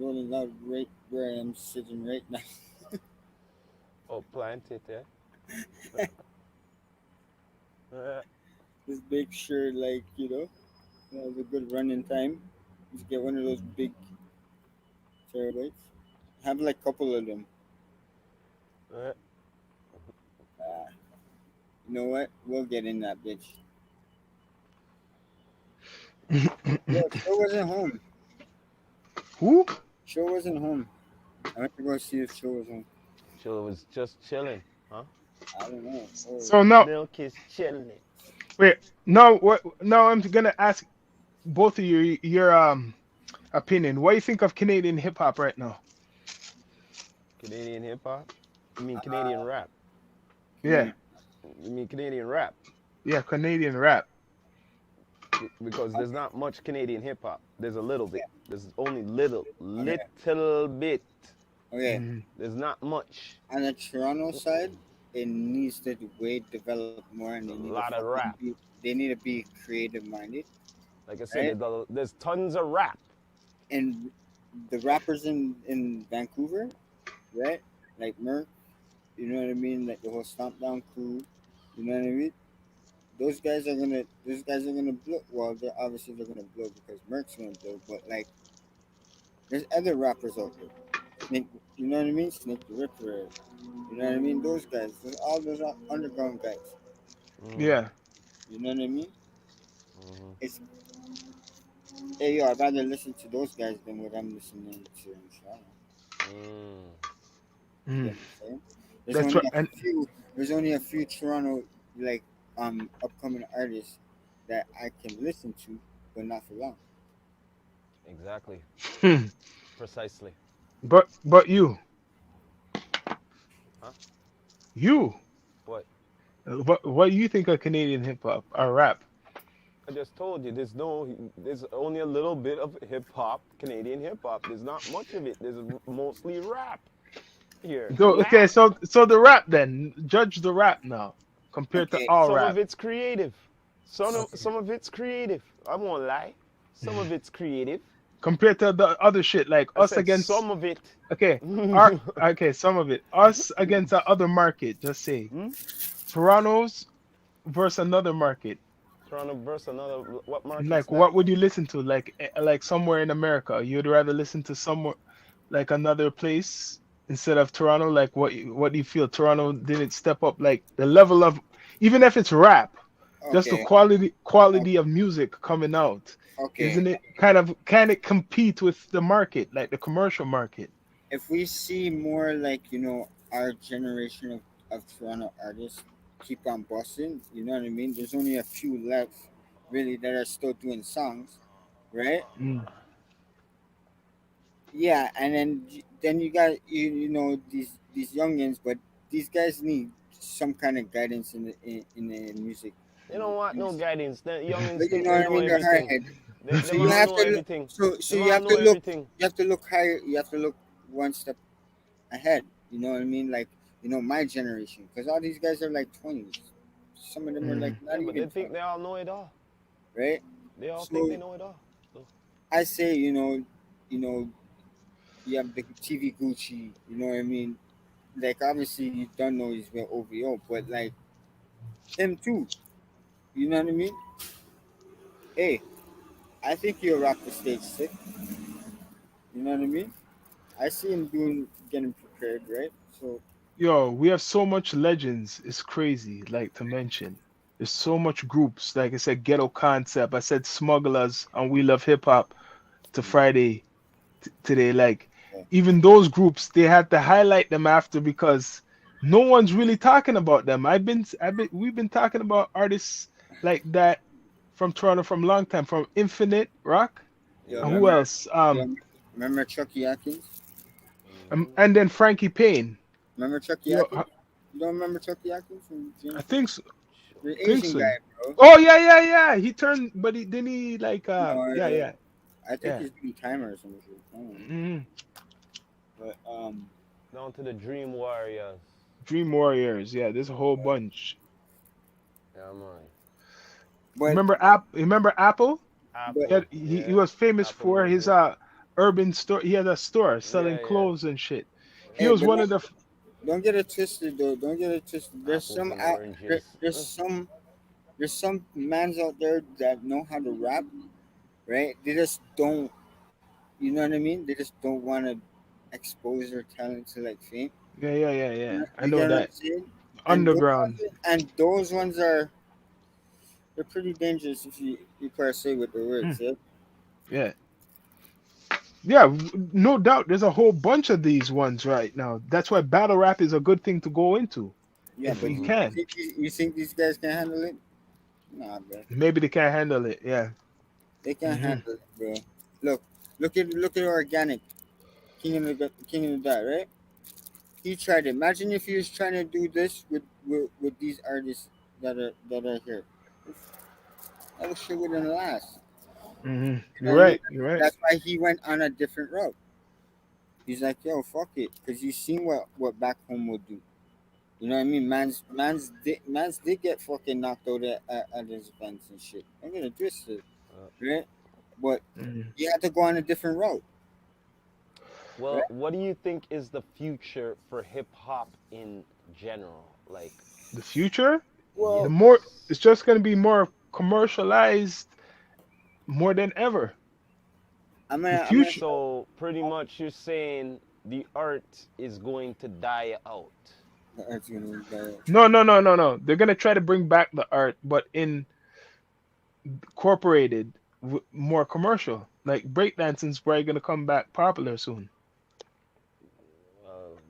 Rolling Loud right where I am sitting right now. Oh, plant it, eh? Just make sure, like have a good running time. Just get one of those big terabytes. Have like a couple of them. Uh, Uh, you know what? We'll get in that bitch. Yo, Show wasn't home. Who? Show wasn't home. I went to go see if Show was home. Chill was just chilling, huh? I don't know. Oh, So now, Milk is chilling. wait. No, what? Now I'm gonna ask both of you your opinion. What do you think of Canadian hip hop right now? Canadian hip hop? You mean Canadian rap? Yeah, You mean Canadian rap? yeah, Canadian rap. Because there's not much Canadian hip hop. There's a little bit. There's only little bit. okay. Mhm. There's not much. On the Toronto side, it needs to develop more, and A lot of rap. They need to be creative minded, Like I said, right? there's tons of rap. And the rappers in Vancouver, right? Like Merc, you know what I mean? Like the whole Stomp Down crew, you know what I mean? Those guys are gonna blow. Well, they're gonna blow because Merc's gonna blow. But like, there's other rappers out there. Snake, you know what I mean? Snake the Ripper, you know what I mean? Those guys, all those underground guys. Yeah. You know what I mean? Mhm. It's hey yo, I'd rather listen to those guys than what I'm listening to in Toronto. You know Mhm. what I'm saying? That's right. And There's only a few Toronto like upcoming artists that I can listen to, but not for long. Exactly. hmm. Precisely. But Huh? you, What? what do you think of Canadian hip hop or rap? I just told you there's only a little bit of hip hop, Canadian hip hop. There's not much of it. There's mostly rap here. Okay, so the rap then, judge the rap now compared to Okay, all Some rap. of it's creative. Some of it's creative. I won't lie. Some of it's creative. Compared to the other shit like I us said against some of it. okay, okay, some of it us against the other market. Just say Hmm? Toronto's versus another market. Toronto versus another. What market's Like, that? what would you listen to? Like somewhere in America, you'd rather listen to somewhere like another place instead of Toronto. Like, what do you feel Toronto didn't step up? Like the level of, even if it's rap, just the okay, quality of music coming out. okay. Isn't it can it compete with the market, like the commercial market? If we see more like our generation of Toronto artists keep on busting, you know what I mean? There's only a few left, really, that are still doing songs, right? Mm. Yeah, and then you got these youngins, but these guys need some kind of guidance in the music. They don't want no guidance. The youngins But you think know they what I know mean? They're hard everything. headed. So Them you all have know to look. everything. So Them you all have know to look. everything. You have to look higher. You have to look one step ahead. You know what I mean? Like my generation, because all these guys are like 20s. Some of them are like Mm. not Yeah, but they even think 20, they all know it all. right? They all think they So know it all. So, I say, you know, you have the TV Gucci. You know what I mean? Like obviously you don't know he's with OVO, but like him too. You know what I mean? Hey, I think he'll rock the stage sick. You know what I mean? I see him getting prepared, right? So Yo, we have so much legends. It's crazy, like to mention. There's so much groups. Like I said, Ghetto Concept. I said Smugglers on We Love Hip Hop to mm, Friday today. Like yeah. even those groups, they had to highlight them after because no one's really talking about them. We've been talking about artists like that from Toronto from long time, from Infinite Rock. Yo, And Yeah. who remember, else? yo, remember Chucky Atkins? Mhm. And then Frankie Payne. Remember Chucky Yo, Atkins? You don't remember Chucky Atkins from I Jim? think so. The Think Asian so. guy, bro. Oh yeah, yeah, yeah. He turned, but he didn't he like No, yeah, yeah, I think yeah. he's doing timer or some shit. I don't know. Hmm. But Down to the Dream Warriors. Dream Warriors. Yeah, there's a whole bunch. Yeah, man. but Remember App? Remember Apple? but Apple. He Yeah. was famous Apple for his Music. urban store. He had a store selling Yeah, yeah. clothes and shit. He hey, was but one of the don't get it twisted though. Don't get it twisted. Apples and oranges. There's some mans out there that know how to rap, right? They just don't. You know what I mean? They just don't want to expose their talent to like fame. yeah, yeah, yeah, yeah. I You know get what I'm that saying? underground. Those ones are they're pretty dangerous if you per se with the words. Mm, Yeah. yeah, yeah. No doubt. There's a whole bunch of these ones right now. That's why battle rap is a good thing to go into Yeah, if but you Mhm. can. you think these guys can handle it? Nah, bro. Maybe they can't handle it. Yeah. They can't Hmm. handle it, bro. Look, look at organic King of the Dot, right? He tried it. Imagine if he was trying to do this with these artists that are here. That shit wouldn't last. Hmm. You know You're what I mean? right. You're right. That's why he went on a different route. He's like, yo, fuck it, because you seen what back home would do. You know what I mean? Man's did get fucking knocked out at his events and shit. I'm gonna twist it, Uh, right? But Mhm. he had to go on a different route, well, right? what do you think is the future for hip hop in general? Like, The future, the Well, more yes. it's just gonna be more commercialized more than ever. The I'm gonna future. So pretty much you're saying the art is going to die out. that's gonna No, no, no, no, no. They're gonna try to bring back the art, but incorporated more commercial. Like breakdancing's probably gonna come back popular soon.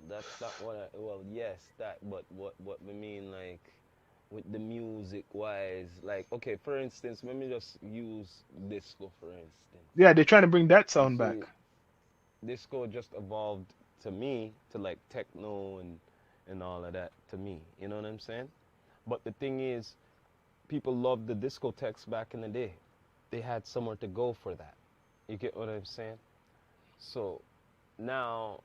That's not what I, well, yes, that, but what we mean, like, with the music wise, like, okay, for instance, let me just use disco, for instance. Yeah, they're trying to bring that You sound see, back. disco just evolved to me to like techno and all of that to me. You know what I'm saying? But the thing is, people loved the discotheques back in the day. They had somewhere to go for that. You get what I'm saying? So now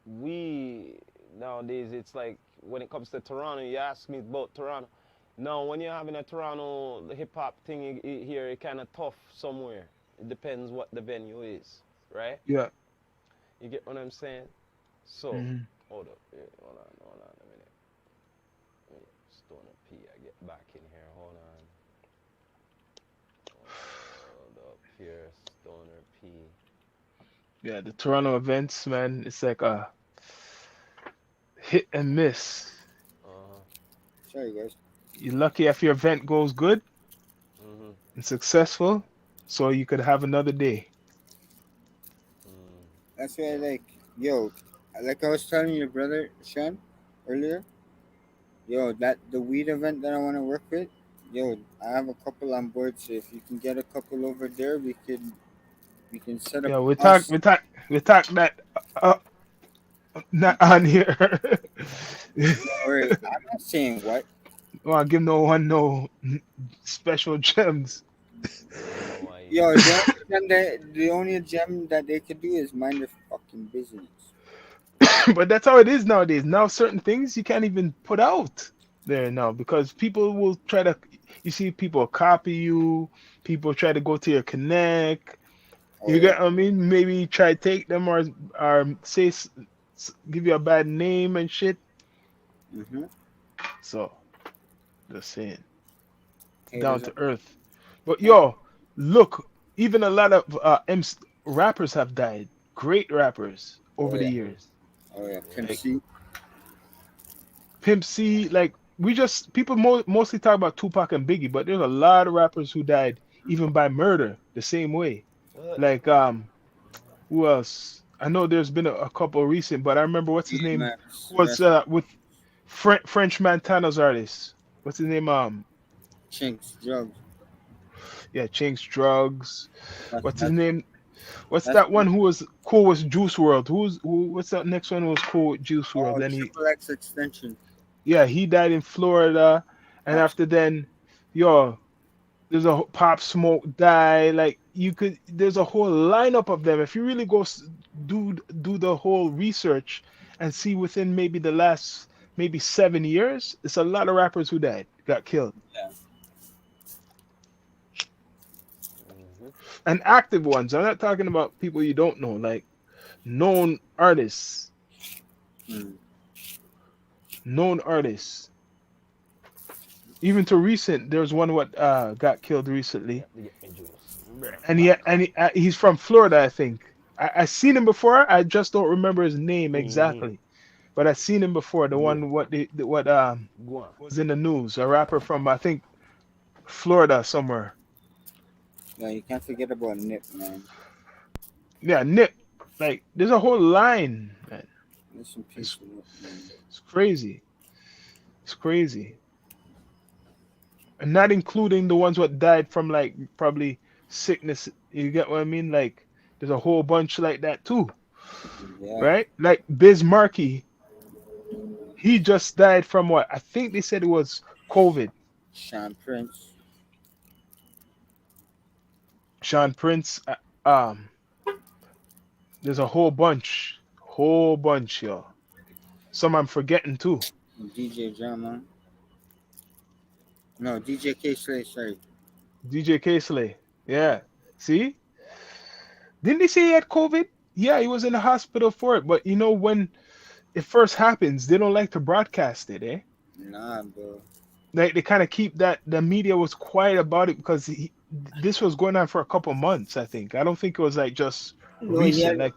we nowadays it's like when it comes to Toronto, you ask me about Toronto. Now when you're having a Toronto hip hop thing here, it kind of tough somewhere. It depends what the venue is, right? Yeah. You get what I'm saying? So, Hmm. hold up, hold on a minute. Wait, Stoner P, I get back in here. Hold up here, Stoner P. Yeah, the Toronto events, man, it's like a hit and miss. Uh-huh. sorry guys. You're lucky if your event goes good Mm-hmm. and successful, so you could have another day. Mm. That's why like I was telling your brother Shawn earlier. Yo, that the weed event that I want to work with. Yo, I have a couple on board, so if you can get a couple over there, we can set up Yeah, us. we talk that uh, not on here. Or I'm not saying what. Well, give no one no special gems. I don't know why you Yo, do the only gem that they could do is mind their fucking business. But that's how it is nowadays. Now certain things you can't even put out there now because people will try to. You see, people copy you. People try to go to your connect. Oh You yeah. get what I mean? Maybe try to take them or say give you a bad name and shit. Mm-hmm. So just saying, down Haters to up. earth. But Oh, yo, look, even a lot of rappers have died. Great rappers oh over the yeah. years. Oh yeah. Pimp Yeah. Like C. Pimp C, like we just people mostly talk about Tupac and Biggie, but there's a lot of rappers who died even by murder the same way. What? Like who else? I know there's been a couple recent, but I remember what's his name? DMX. Who was Rest with French Montana's artist? What's his name? Chinks. Drugs. Yeah, Chinks Drugs. That's What's his that's name? What's that's that one who was cool with Juice World? What's that next one who was cool with Juice World? oh Then he, triple X extension. yeah, he died in Florida, and Pops. after then, yo, there's a Pop Smoke died. Like you could, there's a whole lineup of them. If you really go do the whole research and see within maybe the last maybe 7 years, it's a lot of rappers who died, got killed, Yeah. Mhm. and active ones. I'm not talking about people you don't know, like known artists, Mm. known artists. Even to recent, there's one what got killed recently, Let me get my juice. Bring and back. he's from Florida, I think. I seen him before. I just don't remember his name Mhm. exactly, but I seen him before. The Yeah. one what what Go on. was in the news. A rapper from I think Florida somewhere. Yeah, you can't forget about Nip, man. Yeah, Nip. Like there's a whole line, man. Rest in peace It's to Nip, man. it's crazy. It's crazy, and not including the ones what died from like probably sickness. You get what I mean? Like there's a whole bunch like that too, Yeah. right? Like Biz Markie, he just died from what? I think they said it was COVID. Sean Prince. Sean Prince, there's a whole bunch, yo. Some I'm forgetting too. DJ Drama. No, DJ K Slay, sorry. DJ Slay, yeah. See, didn't they say he had COVID? Yeah, he was in the hospital for it. But you know when it first happens, they don't like to broadcast it, eh? Nah, bro. Like they kind of keep that. The media was quiet about it because this was going on for a couple months. I think. I don't think it was like just No, recent. Like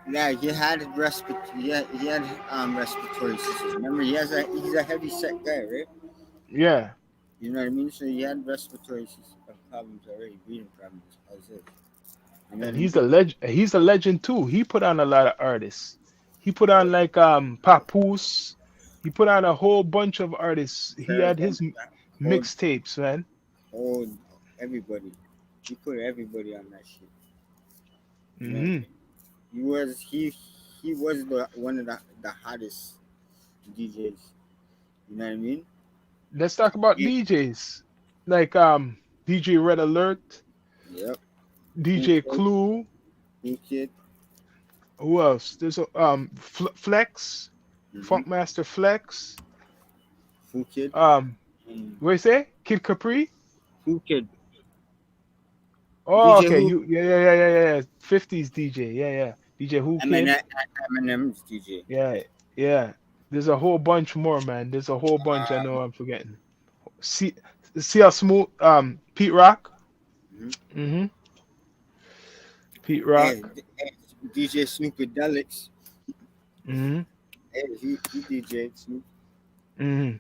he had he had respiratory systems. Remember, he's a heavy set guy, right? yeah. You know what I mean? So he had respiratory system problems already, breathing problems as is. You know what And I mean? he's a legend. He's a legend too. He put on a lot of artists. He put on like Papoose. He put on a whole bunch of artists. He had Farrakhan, his hold mixtapes, man. hold everybody. He put everybody on that shit. You know what I Hmm. mean? He was the one of the hottest DJs. You know what I mean? Let's talk about Yeah. DJs. Like DJ Red Alert, Yep. Who DJ kid? Clue. Who kid? Who else? There's a Flex, Mm-hmm. Funkmaster Flex. Who kid? Um, Mm. what you say? Kid Capri. Who kid? Oh, DJ okay. Who? You yeah. 50s DJ. Yeah, yeah. DJ Who Kid. Eminem's DJ. Yeah, yeah. There's a whole bunch more, man. There's a whole bunch. I know I'm forgetting. See, see how smooth. Pete Rock. Mm-hmm. Mm-hmm. Pete Hey, Rock. DJ Snoopy Delix. Mm-hmm. Hey, he DJ Snoop. Mm-hmm.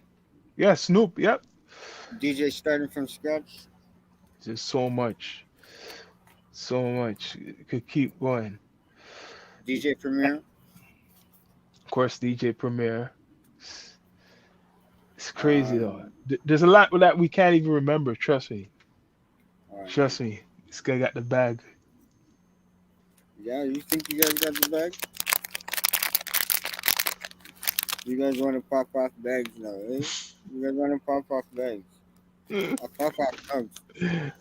Yeah, Snoop. Yep. DJ starting from scratch. Just so much, so much. It could keep going. DJ Premier. Of course, DJ Premier. It's crazy though. Um, There's a lot that we can't even remember. Trust me. oh, man. Trust me. This guy got the bag. Yeah, you think you guys got the bag? You guys want to pop off bags now, eh? You guys want to pop off bags? I'll pop off bags.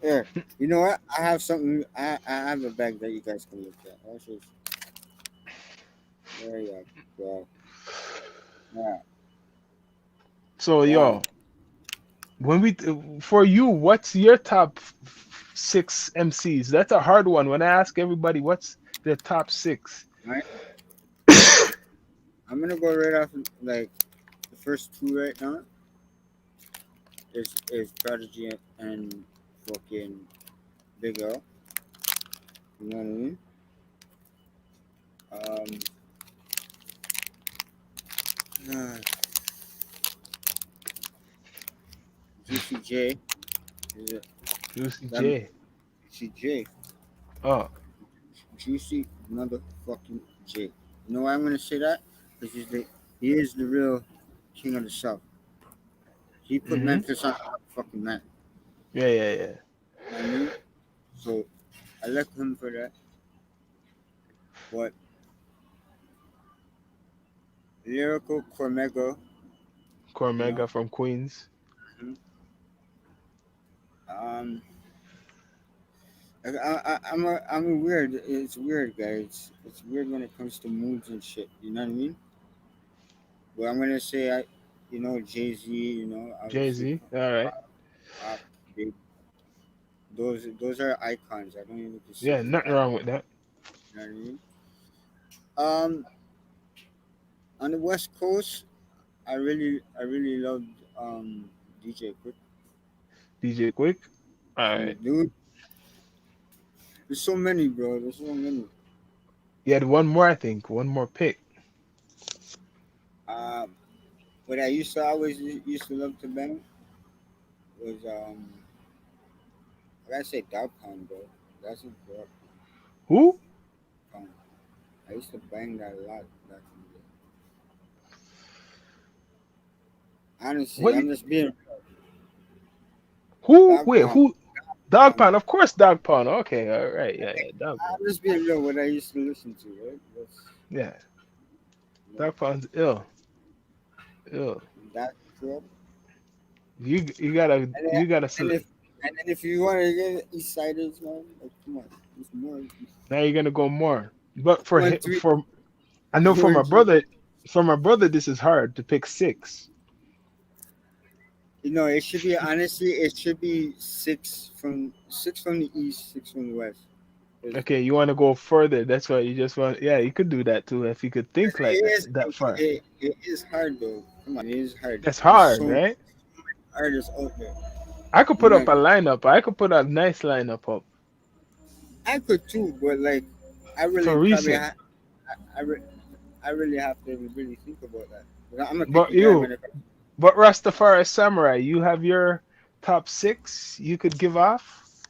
Here, you know what? I have something. I have a bag that you guys can look at. There you go. Yeah. So Wow. yo, when we for you, what's your top six MCs? That's a hard one. When I ask everybody, what's their top six? Right. I'm gonna go right off like the first two right now. Is Prodigy and fucking Big L. You know what I mean? Uh, Juicy J. Is it Juicy that J. Juicy J? Oh, Juicy motherfucking J. You know why I'm gonna say that? Because he is the real king of the South. He put Mm-hmm. Memphis on the fucking map. Yeah, yeah, yeah. You know what I mean? So I like him for that. But lyrical Cormega, you know. Cormega from Queens. Mhm. Um, I'm a weird. It's weird, guys. It's weird when it comes to moods and shit. You know what I mean? But I'm gonna say Jay Z. Jay Obviously, Z. All right. pop, big. Those are icons. I don't even Yeah, consider nothing that. wrong with that. You know what I mean? Um, on the West Coast, I really loved DJ Quick. DJ Quick. All right. Dude, there's so many, bro. There's so many. You had one more, I think. One more pick. Um, what I used to love to bang was I gotta say Dog Pound, bro. That's a drop. Who? Pound. I used to bang that a lot back in the day. Honestly, What? I'm just being Who? Dog Wait, Pound. who? Dog Pound. Pound. Of course, Dog Pound. Okay, all right. Yeah, yeah. Dog Pound. I'm just being real. What I used to listen to, right? Yeah. You know, Dog Pound's ill. Ill. that drop. You gotta And then, you gotta and select. if and then if you want to get East Siders, man, like come on, there's more. Now you're gonna go more. But for One, three, for I know for four my G. brother, this is hard to pick six. It should be honestly, it should be six from the east, six from the west. 'Cause Okay, you want to go further. That's why you just want. Yeah, you could do that too if you could think like it is that far. it is hard though. Come on, it is hard. That's There's hard, so many right? artists out there. I could You put up know, a lineup. I could put a nice lineup up I could too, but like, I really for probably recent. I, re- I really have to really think about that. 'Cause I'm a But picky guy you, when it. but Rastafari Samurai, you have your top six you could give off.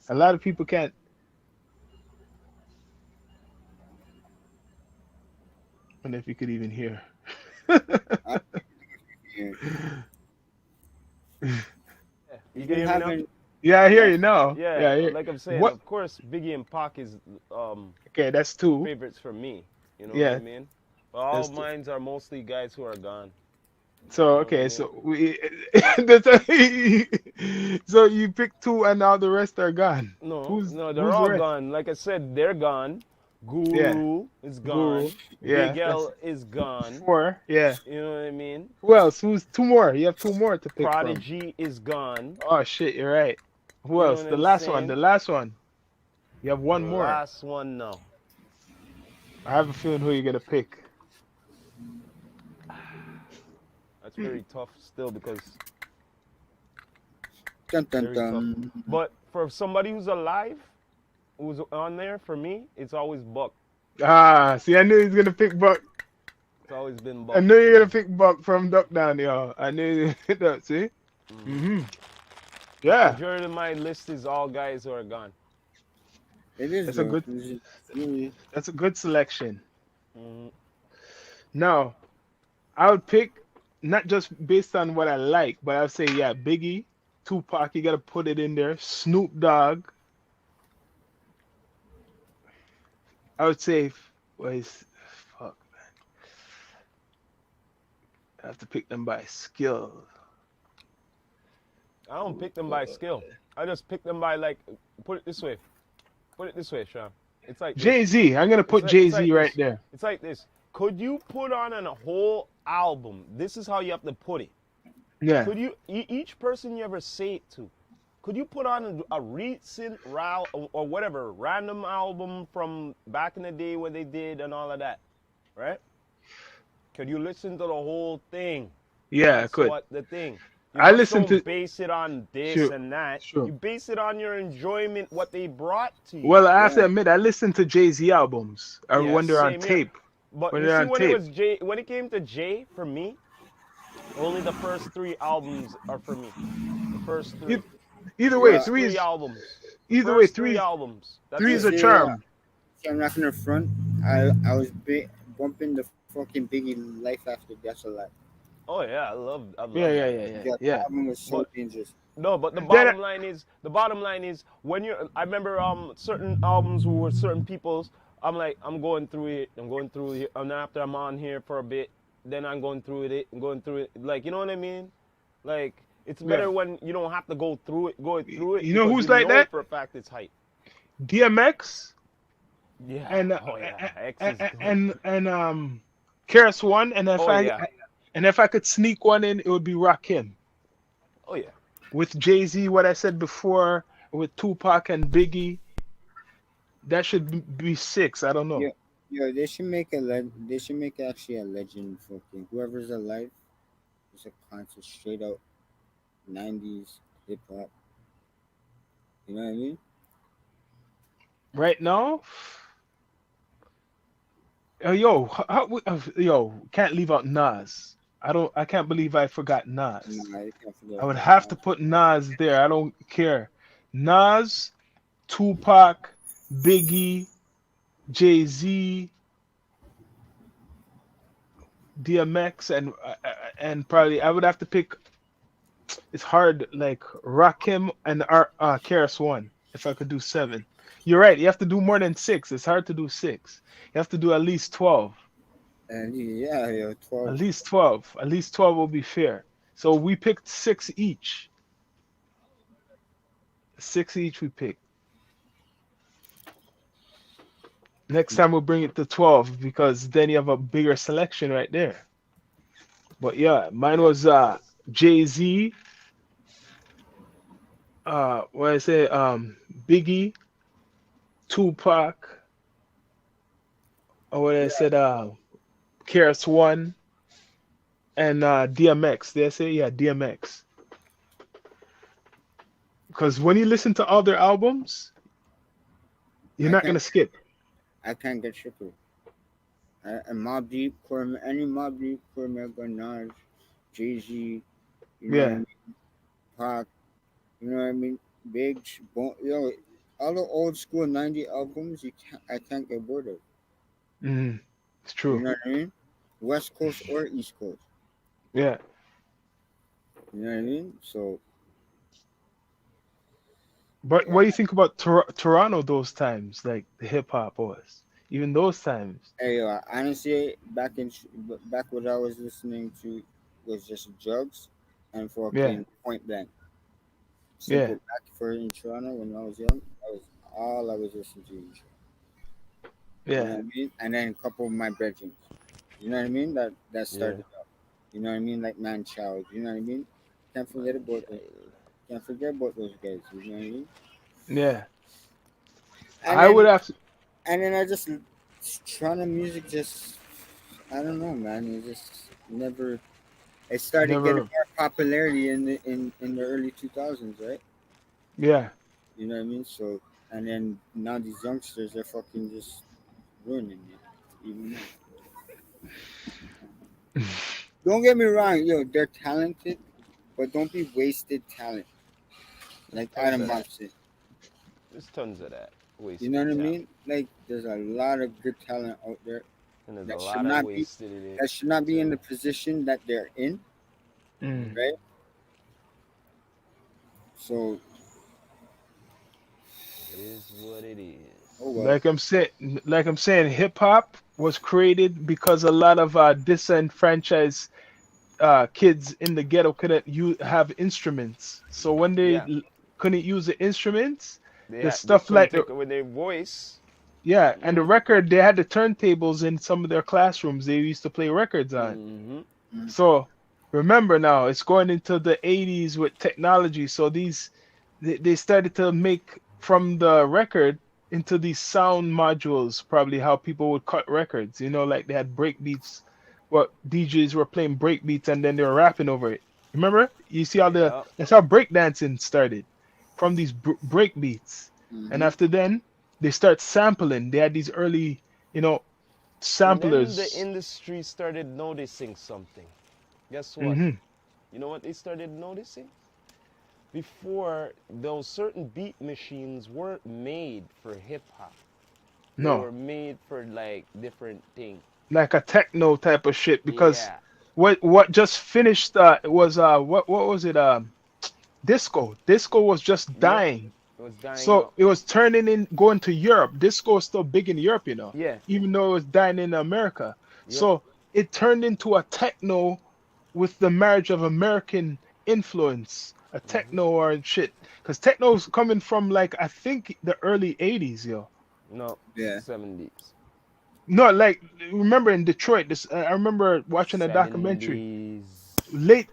A lot of people can't. And if you could even hear. I, yeah. Yeah, you can Even hear me now? having Yeah, I hear yeah, you now. Yeah, Yeah, I hear. like I'm saying, What? of course, Biggie and Pac is Okay, that's two. favorites for me. You know what I Yeah, mean? But all that's two. mines are mostly guys who are gone. So You know what I okay, mean? so we that's so you pick two and now the rest are gone. No, Who's no, they're who's the all rest? gone. Like I said, they're gone. Yeah, Guru is Guru. gone. Yeah, Big that's L is gone. four. Yeah. You know what I mean? Who else? Who's two more? You have two more to pick from. Prodigy is gone. Oh shit, you're right. Who You know else? what The I'm last one. The saying? last one. You have The one more. last one now. I have a feeling who you're gonna pick. That's very tough still because dun dun very tough. dun. But for somebody who's alive, who's on there, for me, it's always Buck. Ah, see, I knew he was gonna pick Buck. It's always been I Buck knew for you were me. gonna pick Buck from Duck Down, yo. I knew you hit that. See? Mhm. Mm-hmm. Yeah, Majority of my list is all guys who are gone. It is that's a though. good. Really, That's a good selection. Mhm. Now, I would pick not just based on what I like, but I would say yeah, Biggie, Tupac. You gotta put it in there. Snoop Dogg. I would say, well, fuck, man. I have to pick them by skill. I don't pick them by skill. I just pick them by like. Put it this way. Put it this way, Sean. It's like this. Jay Z. I'm gonna put It's Jay like Z right this. there. It's like this. Could you put on a whole album? This is how you have to put it. Yeah. Could you each person you ever say it to? Could you put on a recent or whatever random album from back in the day what they did and all of that, right? Could you listen to the whole thing? Yeah, I That's could. what the thing. You I just listen don't to. base it on this Sure. and that. Sure. You base it on your enjoyment, what they brought to you. Well, I have to yeah. admit, I listen to Jay Z albums Yeah, when they're on same here. tape. But When you they're see, on when it tape. was Jay, when it came to Jay, for me, only the first three albums are for me. The first three. E- Either way, Yeah. three Three is albums. The either way, first three three is albums. That's three is it. a See, charm. I'm not gonna front. I was bumping the fucking Biggie Life After Death a lot. Oh yeah, I Yeah, love yeah, that yeah, record. yeah, That yeah. album was so But dangerous. no, but Then the bottom line is when you're I remember certain albums were certain people's I'm like I'm going through it and after I'm on here for a bit, then I'm going through it and going through it like you know what I mean? Like it's yeah. better when you don't have to go through it You know because you who's like know that? for a fact it's hype. DMX Yeah. and Oh yeah. X is good. Keras One, and Oh yeah. if I could sneak one in, it would be Rakim Oh yeah. with Jay-Z. What I said before with Tupac and Biggie, that should be six. I don't know. Yo, they should make they should make actually a legend fucking whoever's alive. It's a concert straight out '90s hip hop. You know what I mean? Right now, yo, yo, can't leave out Nas. I can't believe I forgot Nas. Nah, you can't forget I would about have to that. put Nas there. I don't care. Nas, Tupac, Biggie, Jay-Z, DMX, and probably I would have to pick. It's hard, like Rakim and Keras One. If I could do seven, you're right. You have to do more than six. It's hard to do six. You have to do at least 12. And yeah, yo, At 12. least 12. At least 12 will be fair. So we picked six each. Six each we picked. Next time we'll bring it to 12 because then you have a bigger selection right there. But yeah, mine was Jay-Z, what I say, Biggie, Tupac, or what I said, Keras One, and DMX. Did I say? Yeah, DMX. Because when you listen to all their albums, you're I not can't gonna skip. I can't get triple. And Mob Deep, any Mob Deep, Cormega, Nas, Jay Z, you know what I Yeah. mean? Pac, you know what I mean? Biggs, yo, all the old school '90 albums, I can't get bored of. It's You true. know what I mean? West Coast or East Coast. Yeah. You know what I mean? So But yeah. what do you think about Toronto those times, like the hip hop was? Even those times. Hey, yo, honestly, back what I was listening to was just drugs and Yeah. fucking Point Blank. Yeah. Simple back for in Toronto when I was young. That was all I was listening to. You know Yeah. what I mean? And then a couple of my brethren. You know what I mean? That Yeah. started up. You know what I mean? Like Man Child. You know what I mean? Can't forget about them. Can't forget about those guys. You know what I mean? Yeah. And I would then have to, I just Toronto music just I don't know, man. It just never. It started getting never. more popularity in the early 2000s, right? Yeah. You know what I mean? So and then now these youngsters are fucking just ruining it even more. Don't get me wrong, yo, they're talented, but don't be wasted talent There's like tons Adam of that. Bobson. There's tons of that You know wasted what I talent. mean? Like there's a lot of good talent out there And there's a that should lot of not be wasted in it. that should not be in too. the position that they're in, Mm. right? So It is what it is. oh well. Like I'm saying, hip hop was created because a lot of disenfranchised kids in the ghetto couldn't have instruments. So when they Yeah. couldn't use the instruments, the They stuff couldn't like take away their voice. yeah, and the record, they had the turntables in some of their classrooms they used to play records on. Mm-hmm. So remember now, it's going into the 80s with technology. So they started to make from the record into these sound modules, probably how people would cut records. Like they had break beats, what DJs were playing break beats and then they were rapping over it. Remember? You see how Yeah. that's how breakdancing started from these break beats. And Mm-hmm. after then, they start sampling. They had these early, And then the samplers. industry started noticing something. Guess what? Hmm. You know what they started noticing? Before, those certain beat machines weren't made for hip hop. They No, were made for like different things. like a techno type of shit because Yeah. what just finished was what was it disco. Disco was just Yep, dying. it was dying So out. it was turning in going to Europe. Disco is still big in Europe, Yeah, even though it was dying in America. yep. So it turned into a techno with the marriage of American influence, a Hmm. techno or shit. Because techno's coming from like I think the early 80s, yo. No, Yeah. 70s. No, like remember in Detroit, this I remember watching a documentary. 70s.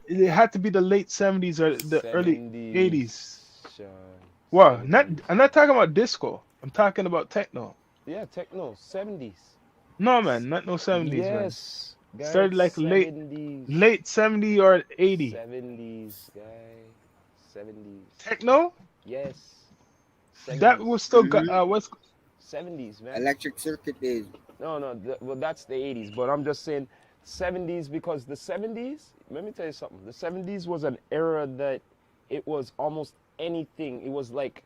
It had to be the late 70s or the early 80s. 70s, Sean. Well, not 70s. I'm not talking about disco. I'm talking about techno. Yeah, techno, 70s. No, man, not no 70s, man. Yes, guy, Started like late 70s. late 70 or 80. 70s, guy. 70s. Techno? Yes, That 70s. was still got Mm-hmm. what's 70s, man. Electric circuit days. No, no, well, that's the 80s, but I'm just saying 70s because the 70s, let me tell you something. The 70s was an era that it was almost anything. It was like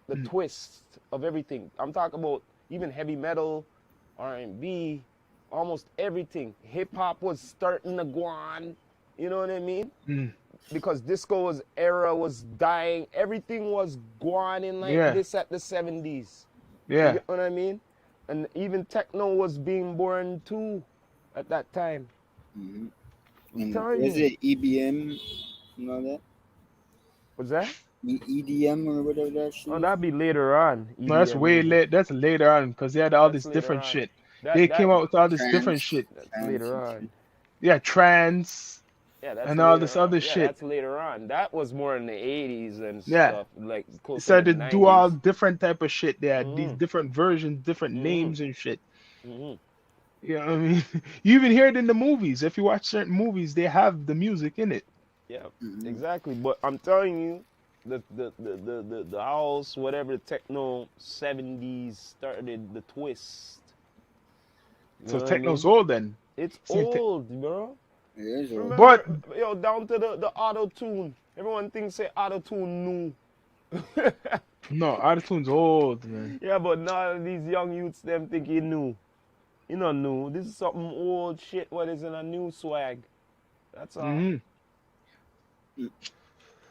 the Mm, twist of everything. I'm talking about even heavy metal, R&B, almost everything. Hip hop was starting to go on, you know what I mean? mm, Because disco was era was dying. Everything was going in like yeah, this at the 70s. You yeah. get what I mean? And even techno was being born too at that time. Mm-hmm. I'm And telling was you. it EBM and all that? What's that? EDM or whatever that shit Oh, is? that'd be later on. No, that's EDM way music. late. That's later on because they had all That's this later different on. shit. That They that came out with all this different Trance, shit. that's trance later and on. shit. Yeah, trance Yeah, that's and all later this on. other Yeah, shit. that's later on. That was more in the 80s and Yeah, stuff, like they closer to started the to do all 90s. different type of shit. They had these Mhm. different versions, different Mhm. names and shit. Mhm. You know what I mean? You even hear it in the movies. If you watch certain movies, they have the music in it. Yeah, Mm-hmm. exactly. But I'm telling you, the house, whatever techno 70s started the twist. You So know what I techno's mean? old then. It's See, old, bro. It is old. but Remember, yo, down to the auto tune. Everyone thinks say auto tune new. no, autotune's old, man. Yeah, but now these young youths them think he new. You know new. This is something old shit. What is in a new swag? That's all. Hmm.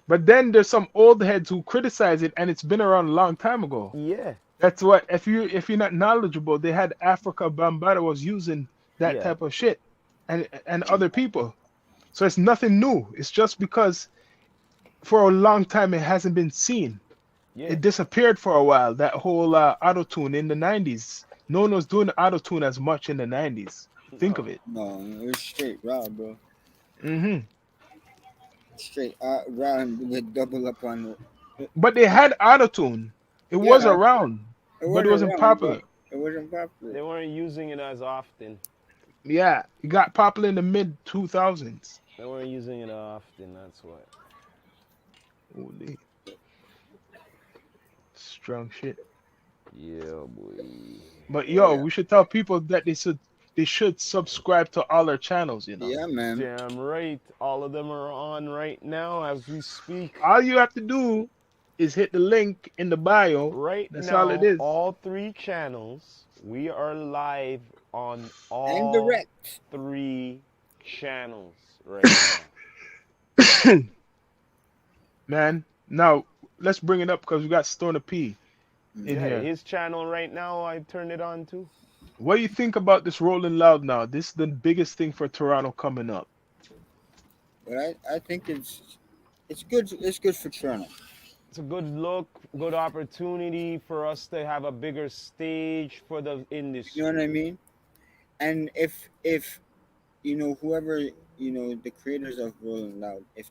But then there's some old heads who criticize it, and it's been around a long time ago. Yeah, That's what if you're not knowledgeable, they had Africa Bambaataa was using that yeah, type of shit, and other people. So it's nothing new. It's just because for a long time it hasn't been seen. yeah. It disappeared for a while. That whole auto tune in the '90s. No one was doing auto tune as much in the '90s. Think of No. it. No, it was straight raw, bro. Hmm. Straight raw and with double up on it. But they had auto tune. It was Yeah, around, it but it wasn't wasn't wrong, but popular. it wasn't popular. They weren't using it as often. Yeah, it got popular in the mid 2000s. They weren't using it often. That's what. Holy strong shit. Yeah, boy. But Oh yo, yeah, we should tell people that they should subscribe to all our channels. yeah, man. Damn right. All of them are on right now as we speak. All you have to do is hit the link in the bio. Right That's all it now, is. all three channels, we are live on And all direct. three channels right now. Man, now let's bring it up because we got Stoner P in Yeah, here. his channel right now, I turned it on too. What do you think about this Rolling Loud now? This is the biggest thing for Toronto coming up. But I think it's good. It's good for Toronto. It's a good look, good opportunity for us to have a bigger stage for the You know what I industry. mean? And if whoever the creators of Rolling Loud, if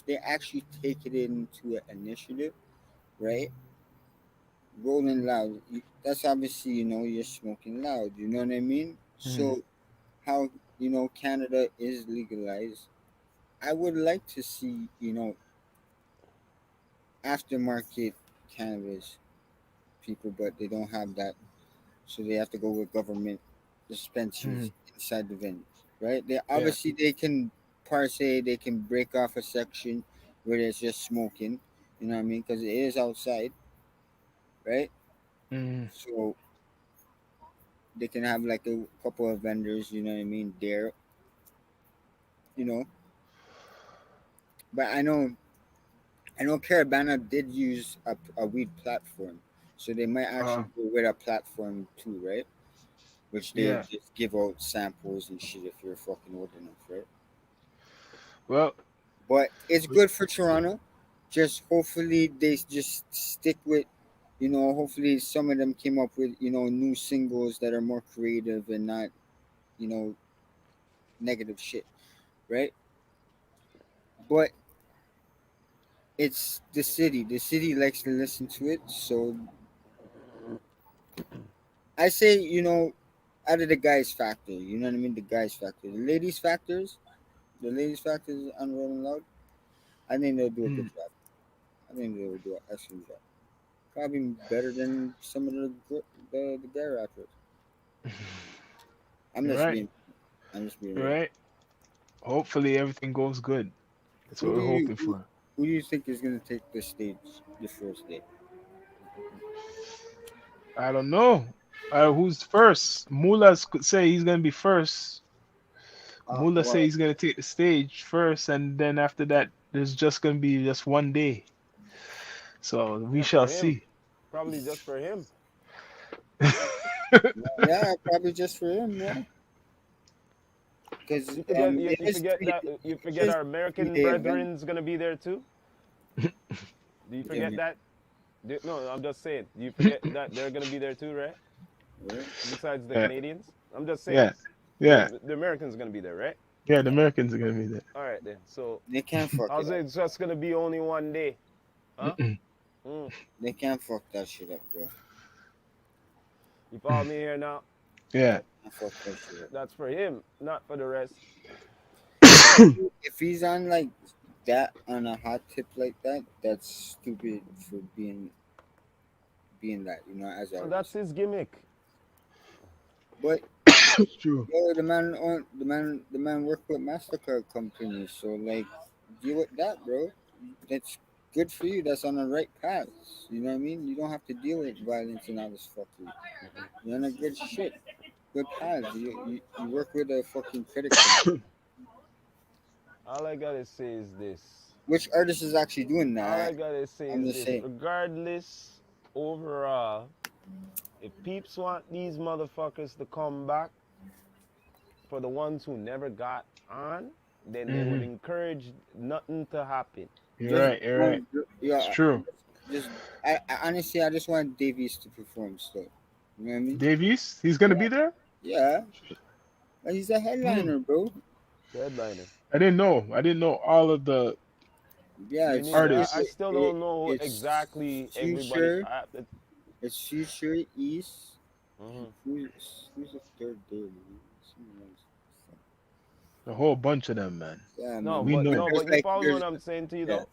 they actually take it into an initiative, right? Rolling Loud, that's obviously you're smoking loud. You know what I mean? Hmm. So how Canada is legalized, I would like to see aftermarket cannabis people, but they don't have that, so they have to go with government Hmm. dispensaries inside the venues, right? They Yeah. obviously they can they can break off a section where there's just smoking, you know what I mean? Because it is outside, right? Hmm. So they can have like a couple of vendors, you know what I mean, there, you know. But I know Caravana did use a weed platform, so they might Uh, actually go with a platform too, right? Which they yeah. just give out samples and shit if you're fucking old enough, right? Well, But it's good for Toronto. Just hopefully they just stick with, hopefully some of them came up with, new singles that are more creative and not, you know, negative shit, right? But it's the city. The city likes to listen to it, so I say, out of the guys factor, you know what I mean? The guys factor. The ladies factors on Rolling Loud, I think they'll do a good mm, job. I think they'll do an excellent job. Probably better than some of the gay rappers. I'm you're just right. being I'm just being You're real. right. Hopefully everything goes good. That's Who what do we're you hoping who, for. who do you think is gonna take the stage the first day? I don't know. Who's first? Mullah's could say he's gonna be first. Mullah say Well, he's gonna take the stage first, and then after that, there's just gonna be just one day. So we Yeah, shall for him. see. Probably just for him. yeah, probably just for him, yeah. Because You forget you, it you is forget three. that you It forget is our a American 3-day event. brethren's gonna be there too. Do you Yeah, forget that? No, I'm just saying. Do you forget that they're gonna be there too, right? right. Besides the Yeah, Canadians, I'm just saying. yeah, yeah, The Americans are gonna be there, right? yeah. The Americans are gonna be there. All right then. So They can't fuck I it was up. saying it's just gonna be only one day, huh? Mm-mm. Mm. They can't fuck that shit up, bro. You follow me here now? Yeah. Can't fuck that shit up. That's for him, not for the rest. If he's on like that on a hot tip like that, that's stupid for being that, as an So that's artist. his gimmick. But It's true. the man work with Mastercard company, so like deal with that, bro. That's good for you. That's on the right path. You know what I mean? You don't have to deal with violence and all this fuckery. You're on a good shit. Good path. You work with a fucking credit company. All I gotta say is this. Which artist is actually doing All that? I gotta say I'm is just this. saying. Regardless, overall, if peeps want these motherfuckers to come back, for the ones who never got on, then they would Hmm. encourage nothing to happen. You're Just right. You're right. don't, It's yeah. true. Just I honestly, I just want Davies to perform still. You know what I mean? Davies, he's gonna be there. Yeah, like he's a Hmm. headliner, bro. Headliner. I didn't know. I didn't know all of the Yeah, Me it's neither. I artists. still don't know it's exactly everybody. Future. It's Future East. Mhm. Who's the third day? Man? Someone else. A whole bunch of them, man. Yeah, No, man. We but know. no, There's but you like follow there's what I'm saying to you yeah.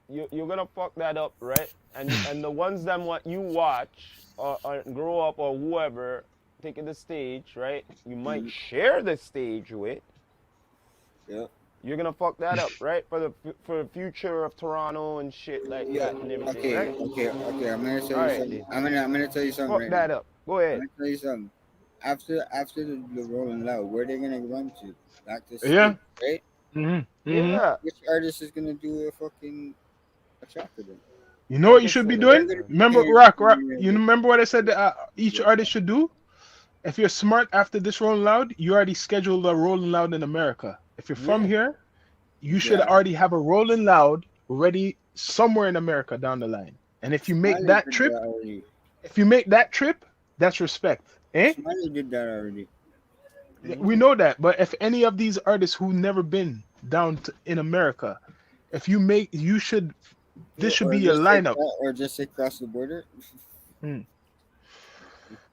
though. You're gonna fuck that up, right? And the ones that what you watch or grow up or whoever taking the stage, right? You might Mhm. share the stage with. Yeah. You're gonna fuck that up, right? For the future of Toronto and shit like Yeah. that and everything, Okay. right? Okay. Okay. I'm gonna tell All you right, something. then. I'm gonna tell you something Fuck right now. that up. Go I'm ahead. gonna tell you something. After the Rolling Loud, where they gonna run to? Back to Yeah. state, right? Hmm. Hmm. Yeah. Which artist is gonna do a track with them? You know what Like you I should be said, They're doing? gonna be Remember, paying. Rock. You remember what I said that each Yeah. artist should do? If you're smart after this Rolling Loud, you already scheduled a Rolling Loud in America. If you're from yeah. here, you should Yeah. already have a Rolling Loud ready somewhere in America down the line. And Smiley did that already. if you make that trip, that's respect. Eh? Smiley did that already. Yeah, Hmm. we know that. But if any of these artists who never been down in America, if you make, you should, this Yeah, should be your lineup. or just say cross the border. Hmm.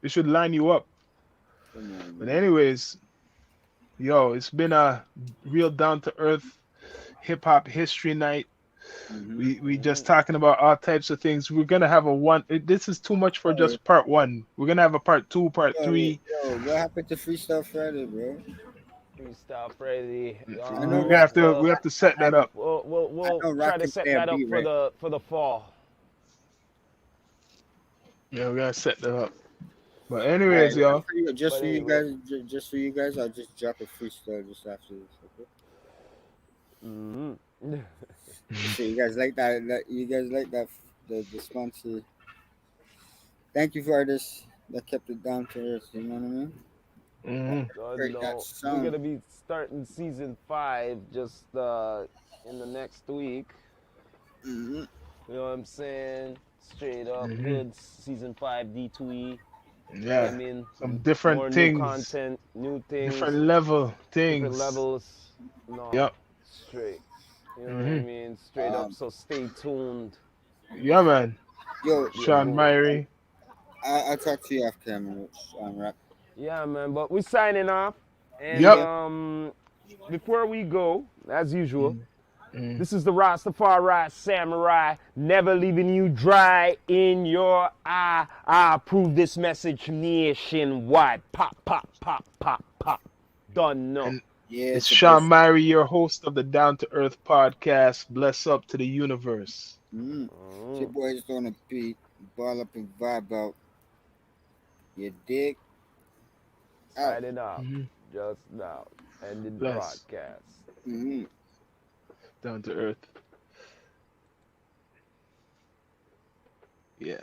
It should line you up. Come on, But man. anyways, yo, it's been a real down to earth hip hop history night. Mm-hmm. We just talking about all types of things. We're gonna have a one. This is too much for Yo, just part one. We're gonna have a part two, part yo, three. what happened to Freestyle Friday, bro? Freestyle Freddy. I know We Rock. have to we have to set I, that up. I We'll know try Rock to can set play a that up beat, right? for the fall. Yeah, we gotta set that up. But All right, anyways, yo, just But for you anyway, guys, just for you guys, I'll just drop a freestyle just after this. Okay? Mhm. So you guys like that you guys like that the sponsor. Thank you for this that kept it down to earth, you know what I mean? Mhm. Break that No, we're sound. gonna be starting season 5 just in the next week. Mm-hmm. You know what I'm saying? Straight up, Mhm. good season 5 D2E. You know what I Yeah. mean? Some different More new things, content, new things, different level different things. levels. No, Yep. straight. You know what I Mhm. mean? Straight up. Um, So stay tuned. Yeah, man. yo, Be a Shawn good one. Myrie. I'll talk to you after camera, rap. Yeah, man. But we're signing off. And Yep. Yeah. before we go, as usual, Mhm. this is the Rastafari Samurai, never leaving you dry in your eye. I approve this message nationwide. Pop, pop, pop, pop, pop. Done no. And Yeah, it's it's a Shawn blessing. Myrie, your host of the Down to Earth podcast. Bless up to the universe. Mm. It's your Mm. boys on a beat, ball up and vibe out. You dig? Out. Signing off Mhm. just now. Ending Bless. broadcast. Mm-hmm. Down to Earth. Yeah.